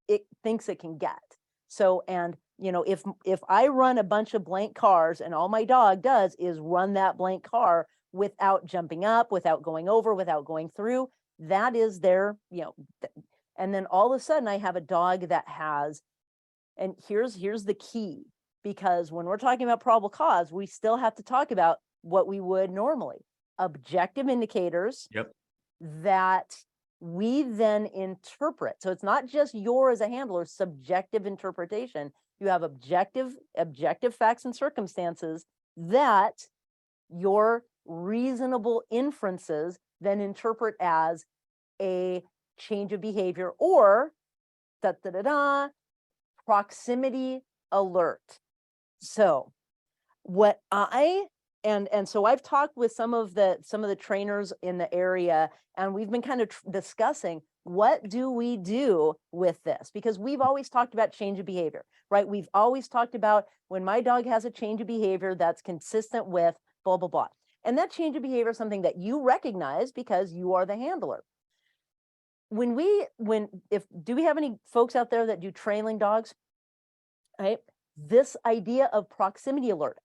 it thinks it can get. So, and you know, if I run a bunch of blank cars and all my dog does is run that blank car without jumping up, without going over, without going through, that is their, you know, and then all of a sudden I have a dog that has, and here's the key, because when we're talking about probable cause, we still have to talk about what we would normally, objective indicators. Yep. That we then interpret. So it's not just your as a handler subjective interpretation. You have objective facts and circumstances that your reasonable inferences then interpret as a change of behavior or proximity alert. So what and so I've talked with some of the trainers in the area, and we've been kind of discussing what do we do with this, because we've always talked about change of behavior, right? We've always talked about when my dog has a change of behavior that's consistent with blah, blah, blah. And that change of behavior is something that you recognize because you are the handler. Do we have any folks out there that do trailing dogs? Right? This idea of proximity alert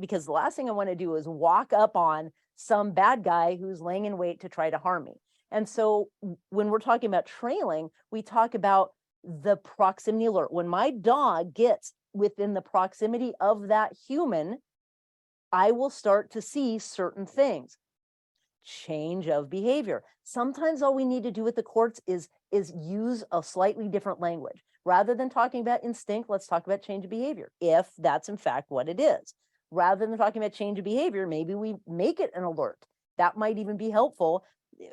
because the last thing I want to do is walk up on some bad guy who's laying in wait to try to harm me. And so when we're talking about trailing, we talk about the proximity alert. When my dog gets within the proximity of that human, I will start to see certain things. Change of behavior. Sometimes all we need to do with the courts is use a slightly different language. Rather than talking about instinct, let's talk about change of behavior, if that's in fact what it is. Rather than talking about change of behavior, maybe we make it an alert. That might even be helpful.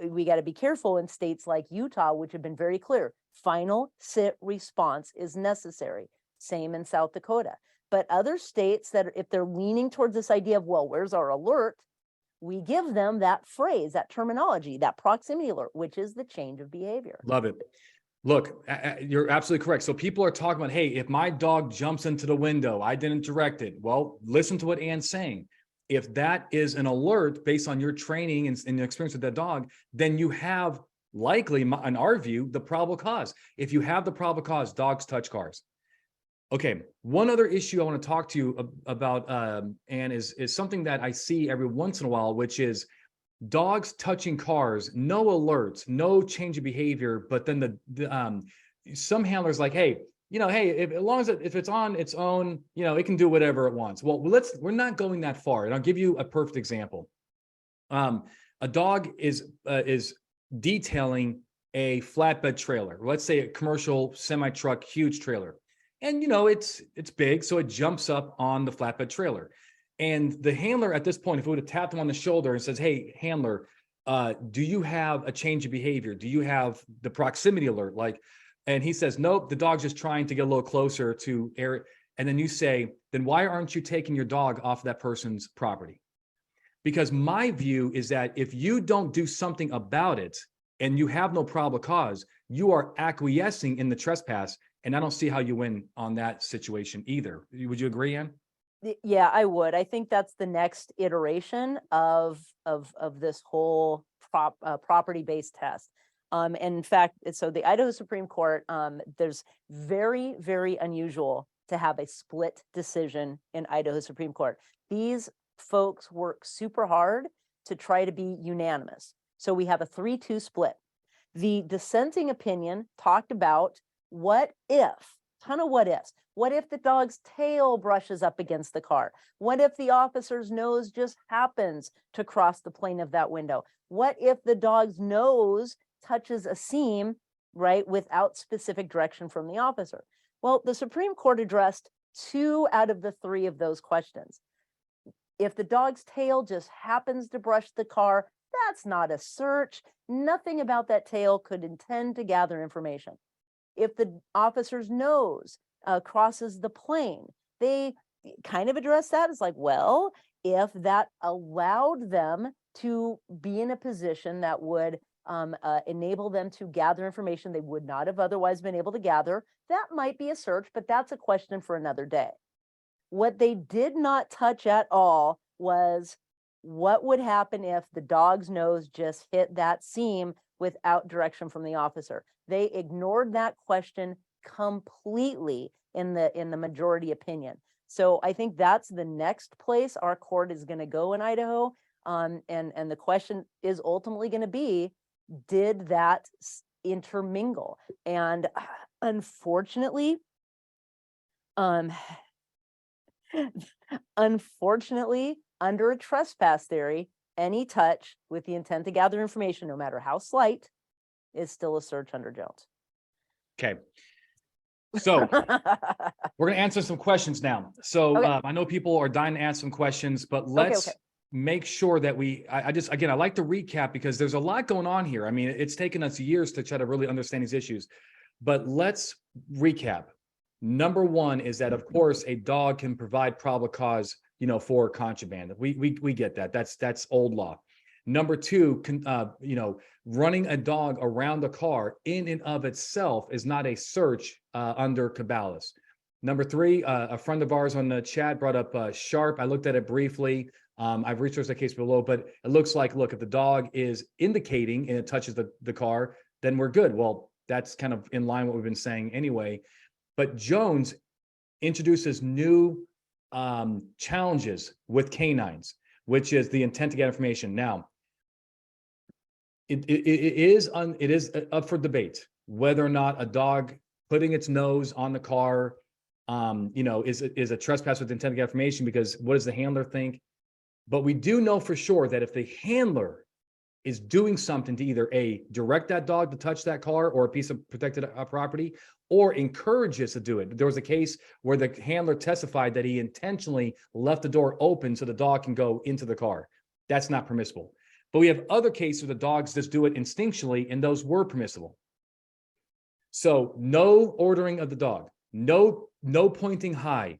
We got to be careful in states like Utah, which have been very clear. Final sit response is necessary. Same in South Dakota. But other states that if they're leaning towards this idea of, well, where's our alert? We give them that phrase, that terminology, that proximity alert, which is the change of behavior. Love it. Look, you're absolutely correct. So people are talking about, hey, if my dog jumps into the window, I didn't direct it. Well, listen to what Ann's saying. If that is an alert based on your training and your experience with that dog, then you have likely, in our view, the probable cause. If you have the probable cause, dogs touch cars. Okay, one other issue I want to talk to you about, Ann, is something that I see every once in a while, which is dogs touching cars, no alerts, no change of behavior, but then some handlers like, hey, as long as if it's on its own, it can do whatever it wants. Well, we're not going that far, and I'll give you a perfect example. A dog is detailing a flatbed trailer. Let's say a commercial semi-truck, huge trailer, and it's big, so it jumps up on the flatbed trailer. And the handler at this point, if we would have tapped him on the shoulder and says, hey, handler, do you have a change of behavior? Do you have the proximity alert? And he says, nope, the dog's just trying to get a little closer to air. And then you say, then why aren't you taking your dog off that person's property? Because my view is that if you don't do something about it and you have no probable cause, you are acquiescing in the trespass. And I don't see how you win on that situation either. Would you agree, Ann? Yeah, I would. I think that's the next iteration of this whole property-based test. And in fact, so the Idaho Supreme Court, there's very, very unusual to have a split decision in Idaho Supreme Court. These folks work super hard to try to be unanimous. So we have a 3-2 split. The dissenting opinion talked about what if, ton of what ifs. What if the dog's tail brushes up against the car? What if the officer's nose just happens to cross the plane of that window? What if the dog's nose touches a seam, right, without specific direction from the officer? Well, the Supreme Court addressed 2 out of the 3 of those questions. If the dog's tail just happens to brush the car, that's not a search. Nothing about that tail could intend to gather information. If the officer's nose crosses the plane, they kind of address that as like, well, if that allowed them to be in a position that would enable them to gather information they would not have otherwise been able to gather, that might be a search, but that's a question for another day. What they did not touch at all was what would happen if the dog's nose just hit that seam without direction from the officer. They ignored that question completely in the majority opinion. So I think that's the next place our court is going to go in Idaho. And the question is ultimately going to be, did that intermingle? And unfortunately, unfortunately, under a trespass theory, any touch with the intent to gather information, no matter how slight, is still a search under Jones. Okay. So we're going to answer some questions now. So Okay. I know people are dying to ask some questions, but let's make sure that I like to recap because there's a lot going on here. I mean, it's taken us years to try to really understand these issues, but let's recap. Number one is that, of course, a dog can provide probable cause, for contraband. We get that. That's old law. Number two, running a dog around the car in and of itself is not a search under Caballos. Number three, a friend of ours on the chat brought up Sharp. I looked at it briefly. I've researched the case below, but it looks like, look, if the dog is indicating and it touches the car, then we're good. Well, that's kind of in line with what we've been saying anyway. But Jones introduces new challenges with canines, which is the intent to get information. Now, it is up for debate whether or not a dog putting its nose on the car, is a trespass with intent to get information, because what does the handler think? But we do know for sure that if the handler is doing something to either direct that dog to touch that car or a piece of protected property, or encourages to do it. There was a case where the handler testified that he intentionally left the door open so the dog can go into the car. That's not permissible. But we have other cases where the dogs just do it instinctually, and those were permissible. So no ordering of the dog, no pointing high.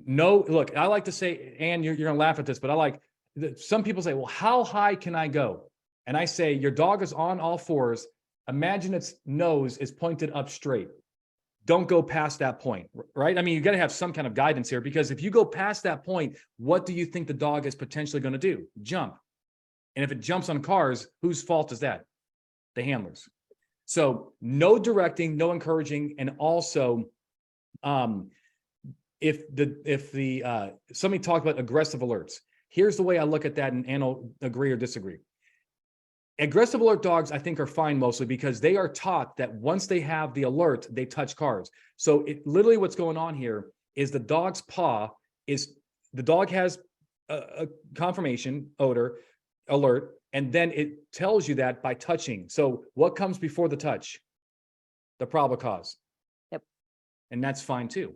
No, look, I like to say, and you're gonna laugh at this, but some people say, well, how high can I go? And I say, your dog is on all fours. Imagine its nose is pointed up straight. Don't go past that point, right? I mean, you got to have some kind of guidance here, because if you go past that point, what do you think the dog is potentially going to do? Jump. And if it jumps on cars, whose fault is that? The handlers. So no directing, no encouraging, and also, if somebody talked about aggressive alerts, here's the way I look at that, and I'll agree or disagree. Aggressive alert dogs, I think, are fine mostly because they are taught that once they have the alert, they touch cars. So literally what's going on here is the dog's paw the dog has a confirmation odor alert, and then it tells you that by touching. So what comes before the touch? The probable cause. Yep. And that's fine too.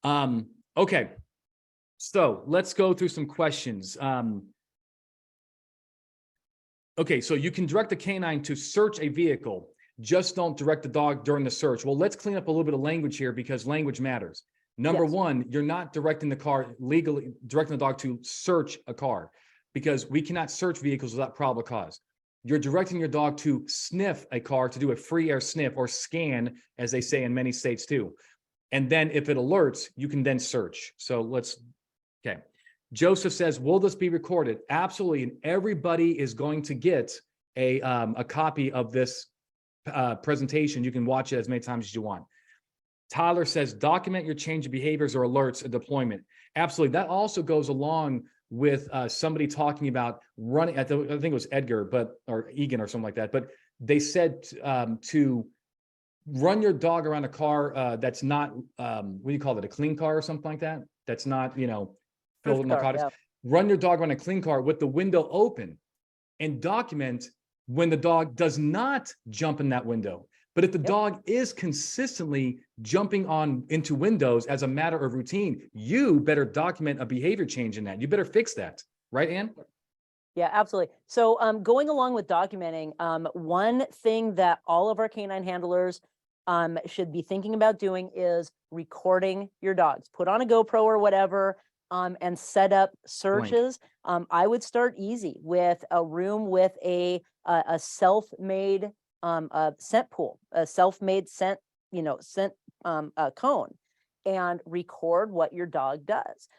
Okay. So let's go through some questions. Okay, so you can direct the canine to search a vehicle, just don't direct the dog during the search. Well, let's clean up a little bit of language here, because language matters. Number one, you're not directing the dog to search a car, because we cannot search vehicles without probable cause. You're directing your dog to sniff a car, to do a free air sniff or scan, as they say in many states too. And then if it alerts, you can then search. So okay. Joseph says, will this be recorded? Absolutely. And everybody is going to get a copy of this presentation. You can watch it as many times as you want. Tyler says, document your change of behaviors or alerts at deployment. Absolutely. That also goes along with somebody talking about running, I think it was Edgar, or Egan or something like that. But they said to run your dog around a car that's not, what do you call it? A clean car or something like that? That's not, filled with narcotics. Yeah. Run your dog around a clean car with the window open, and document when the dog does not jump in that window. But if the Yep. dog is consistently jumping on into windows as a matter of routine, you better document a behavior change in that. You better fix that. Right, Ann? Yeah, absolutely. So going along with documenting, one thing that all of our canine handlers should be thinking about doing is recording your dogs. Put on a GoPro or whatever, and set up searches. I would start easy with a room with a self-made scent pool, a self-made scent, scent cone, and record what your dog does.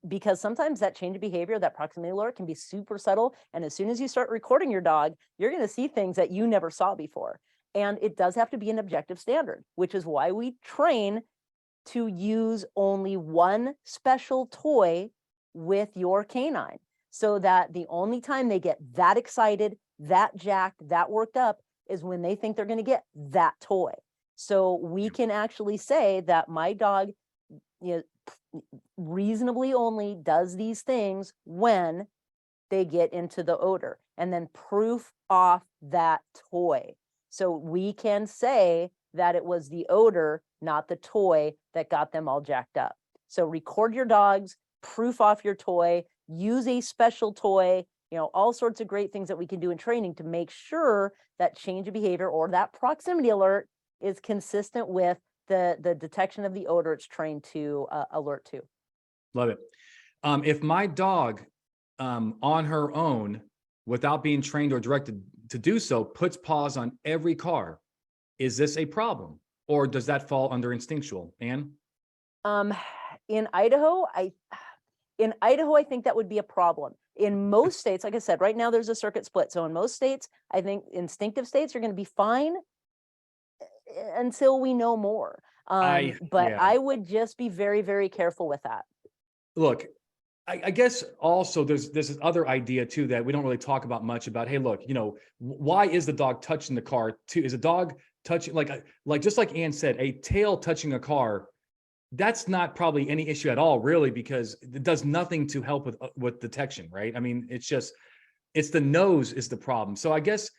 Because sometimes that change of behavior, that proximity alert, can be super subtle. And as soon as you start recording your dog, you're going to see things that you never saw before. And it does have to be an objective standard, which is why we train to use only one special toy with your canine, so that the only time they get that excited, that jacked, that worked up is when they think they're going to get that toy. So we can actually say that my dog, reasonably only does these things when they get into the odor, and then proof off that toy. So we can say that it was the odor, not the toy, that got them all jacked up. So record your dogs, proof off your toy, use a special toy, all sorts of great things that we can do in training to make sure that change of behavior or that proximity alert is consistent with the detection of the odor it's trained to alert to. Love it. If my dog on her own, without being trained or directed to do so, puts paws on every car, is this a problem? Or does that fall under instinctual? Ann? In Idaho, I think that would be a problem. In most states, like I said, right now there's a circuit split. So in most states, I think instinctive states are going to be fine until we know more. But I would just be very, very careful with that. Look, I guess also there's this other idea too that we don't really talk about much about. Hey, look, why is the dog touching the car too? Is a dog touching, like just like Ann said, a tail touching a car? That's not probably any issue at all, really, because it does nothing to help with detection, right? I mean, it's the nose is the problem. So I guess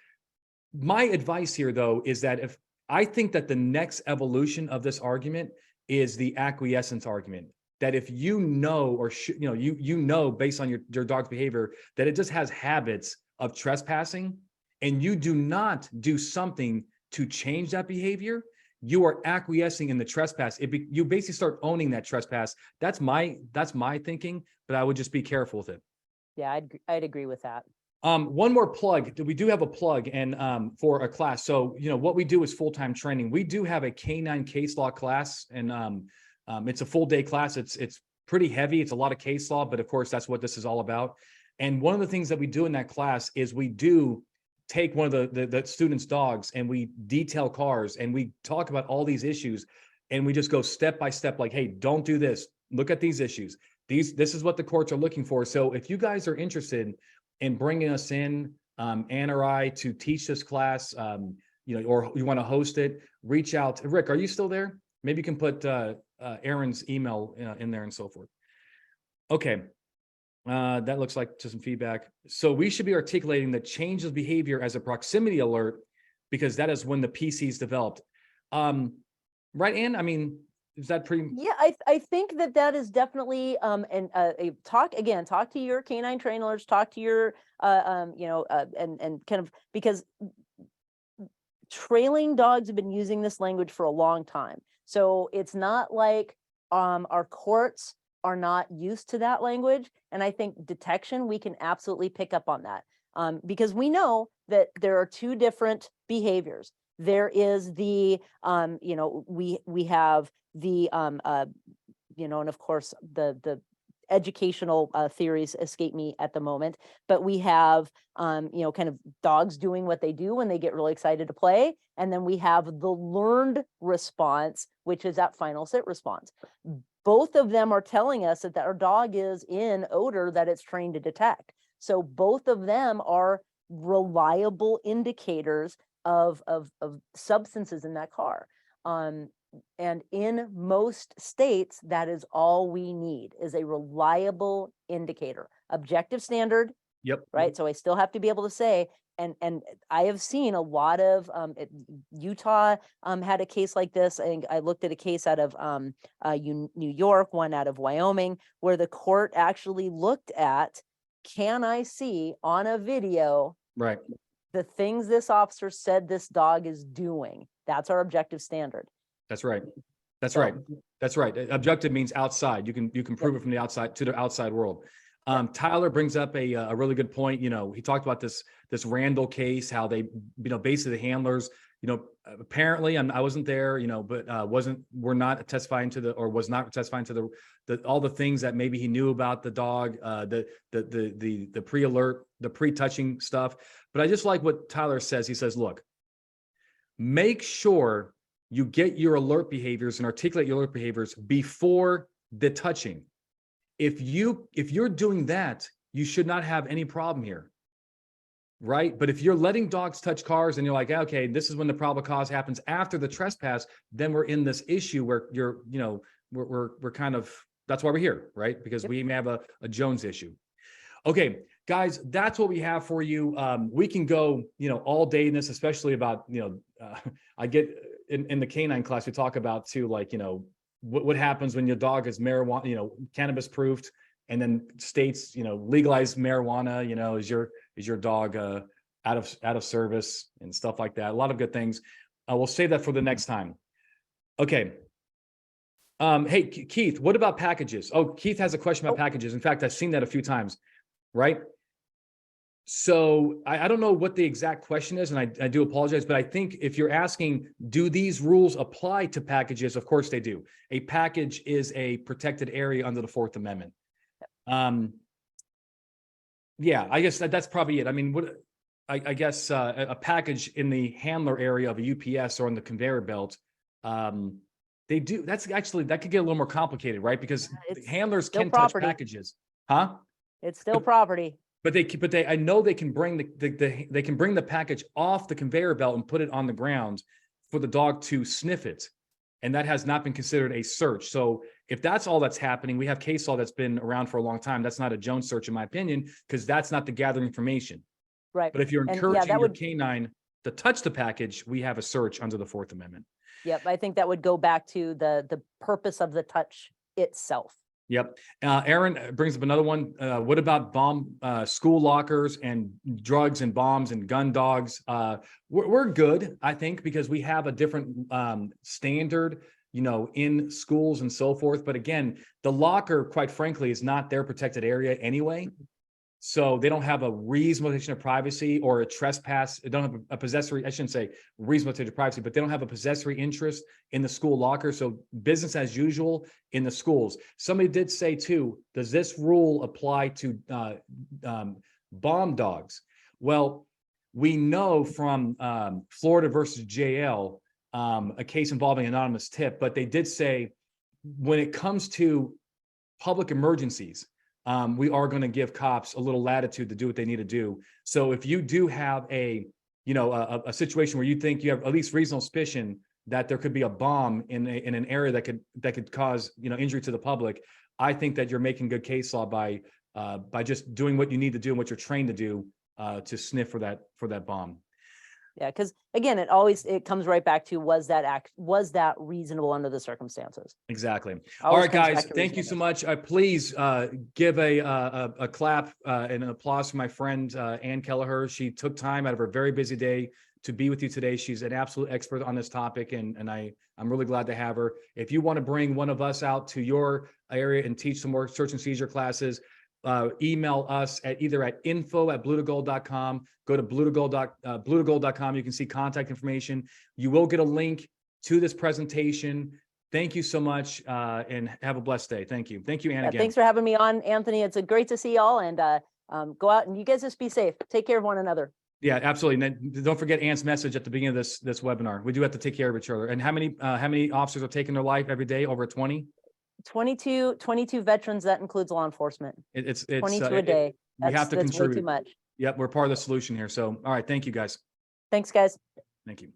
my advice here, though, is that if I think that the next evolution of this argument is the acquiescence argument, that if you know, or you know based on your dog's behavior that it just has habits of trespassing, and you do not do something to change that behavior, you are acquiescing in the trespass. You basically start owning that trespass. That's my thinking, but I would just be careful with it. Yeah, I'd agree with that. One more plug. We do have a plug and for a class. So, what we do is full-time training. We do have a canine case law class, and it's a full day class. It's pretty heavy. It's a lot of case law, but of course that's what this is all about. And one of the things that we do in that class is we do take one of the students' dogs and we detail cars and we talk about all these issues, and we just go step by step, like, hey, don't do this. Look at these issues. This is what the courts are looking for. So if you guys are interested in bringing us in, Ann or I, to teach this class, or you want to host it, reach out. Rick, are you still there? Maybe you can put Aaron's email in there and so forth. Okay. That looks like just some feedback. So we should be articulating the change of behavior as a proximity alert, because that is when the PC is developed. Right, Ann? I mean, is that pretty? Yeah, I think that is definitely a talk to your canine trainers, talk to your and kind of, because trailing dogs have been using this language for a long time. So it's not like our courts are not used to that language. And I think detection, we can absolutely pick up on that, because we know that there are two different behaviors. There is the, we have the, and of course the educational theories escape me at the moment, but we have, kind of dogs doing what they do when they get really excited to play. And then we have the learned response, which is that final sit response. Both of them are telling us that our dog is in odor that it's trained to detect. So both of them are reliable indicators of substances in that car. And in most states, that is all we need, is a reliable indicator. Objective standard. Yep. Right. So I still have to be able to say, And I have seen a lot of Utah had a case like this. I think I looked at a case out of New York, one out of Wyoming, where the court actually looked at, can I see on a video Right. the things this officer said this dog is doing? That's our objective standard. That's right. That's So- right. That's right. Objective means outside. You can prove it from the outside to the outside world. Tyler brings up a really good point. You know, he talked about this Randall case, how they, basically the handlers, apparently I wasn't there, but was not testifying to the all the things that maybe he knew about the dog, the pre-alert, the pre-touching stuff. But I just like what Tyler says. He says, look, make sure you get your alert behaviors and articulate your alert behaviors before the touching. If you're doing that, you should not have any problem here, right? But if you're letting dogs touch cars and you're like, okay, this is when the probable cause happens after the trespass, then we're in this issue where we're kind of, that's why we're here, right? Because we may have a Jones issue. Okay, guys, that's what we have for you. We can go, all day in this, especially about, I get in the canine class, we talk about too, like, what happens when your dog is marijuana, cannabis proofed, and then states, legalize marijuana, is your dog out of service and stuff like that. A lot of good things. We'll save that for the next time. Okay. Hey, Keith, what about packages? Oh, Keith has a question about packages. In fact, I've seen that a few times, right? So I don't know what the exact question is, and I do apologize, but I think if you're asking, do these rules apply to packages? Of course they do. A package is a protected area under the Fourth Amendment. Yeah, I guess that's probably it. I mean, I guess a package in the handler area of a UPS or on the conveyor belt, they do. That could get a little more complicated, right? Because handlers can touch packages, huh? It's still property. But I know they can bring they can bring the package off the conveyor belt and put it on the ground for the dog to sniff it, and that has not been considered a search. So if that's all that's happening, we have case law that's been around for a long time. That's not a Jones search, in my opinion, because that's not the gathering information. Right. But if you're encouraging your canine to touch the package, we have a search under the Fourth Amendment. Yep, I think that would go back to the purpose of the touch itself. Yep. Aaron brings up another one. What about school lockers and drugs and bombs and gun dogs? We're good, I think, because we have a different standard, in schools and so forth. But again, the locker, quite frankly, is not their protected area anyway. So they don't have a reasonable expectation of privacy or a trespass. They don't have a possessory, I shouldn't say reasonable expectation of privacy, but they don't have a possessory interest in the school locker. So business as usual in the schools. Somebody did say too, does this rule apply to bomb dogs? Well, we know from Florida versus JL, a case involving anonymous tip, but they did say when it comes to public emergencies, we are going to give cops a little latitude to do what they need to do. So if you do have a situation where you think you have at least reasonable suspicion that there could be a bomb in an area that could cause injury to the public, I think that you're making good case law by just doing what you need to do and what you're trained to do to sniff for that bomb. Yeah, because again, it comes right back to was that reasonable under the circumstances? Exactly. All right, guys, thank you so much. Please give a clap and an applause for my friend Ann Kelleher. She took time out of her very busy day to be with you today. She's an absolute expert on this topic, and I'm really glad to have her. If you want to bring one of us out to your area and teach some more search and seizure classes, email us at info@bluetogold.com. Go to bluetogold.com. You can see contact information. You will get a link to this presentation. Thank you so much, and have a blessed day. Thank you. Thank you, Ann, again. Thanks for having me on, Anthony. It's great to see y'all, and go out and you guys just be safe. Take care of one another. Yeah, absolutely. And don't forget Ann's message at the beginning of this webinar. We do have to take care of each other. And how many officers are taking their life every day? Over 20? 22 veterans. That includes law enforcement. It's 22 a day. We have to that's contribute. way too much. Yep, we're part of the solution here. So, all right, thank you, guys. Thanks, guys. Thank you.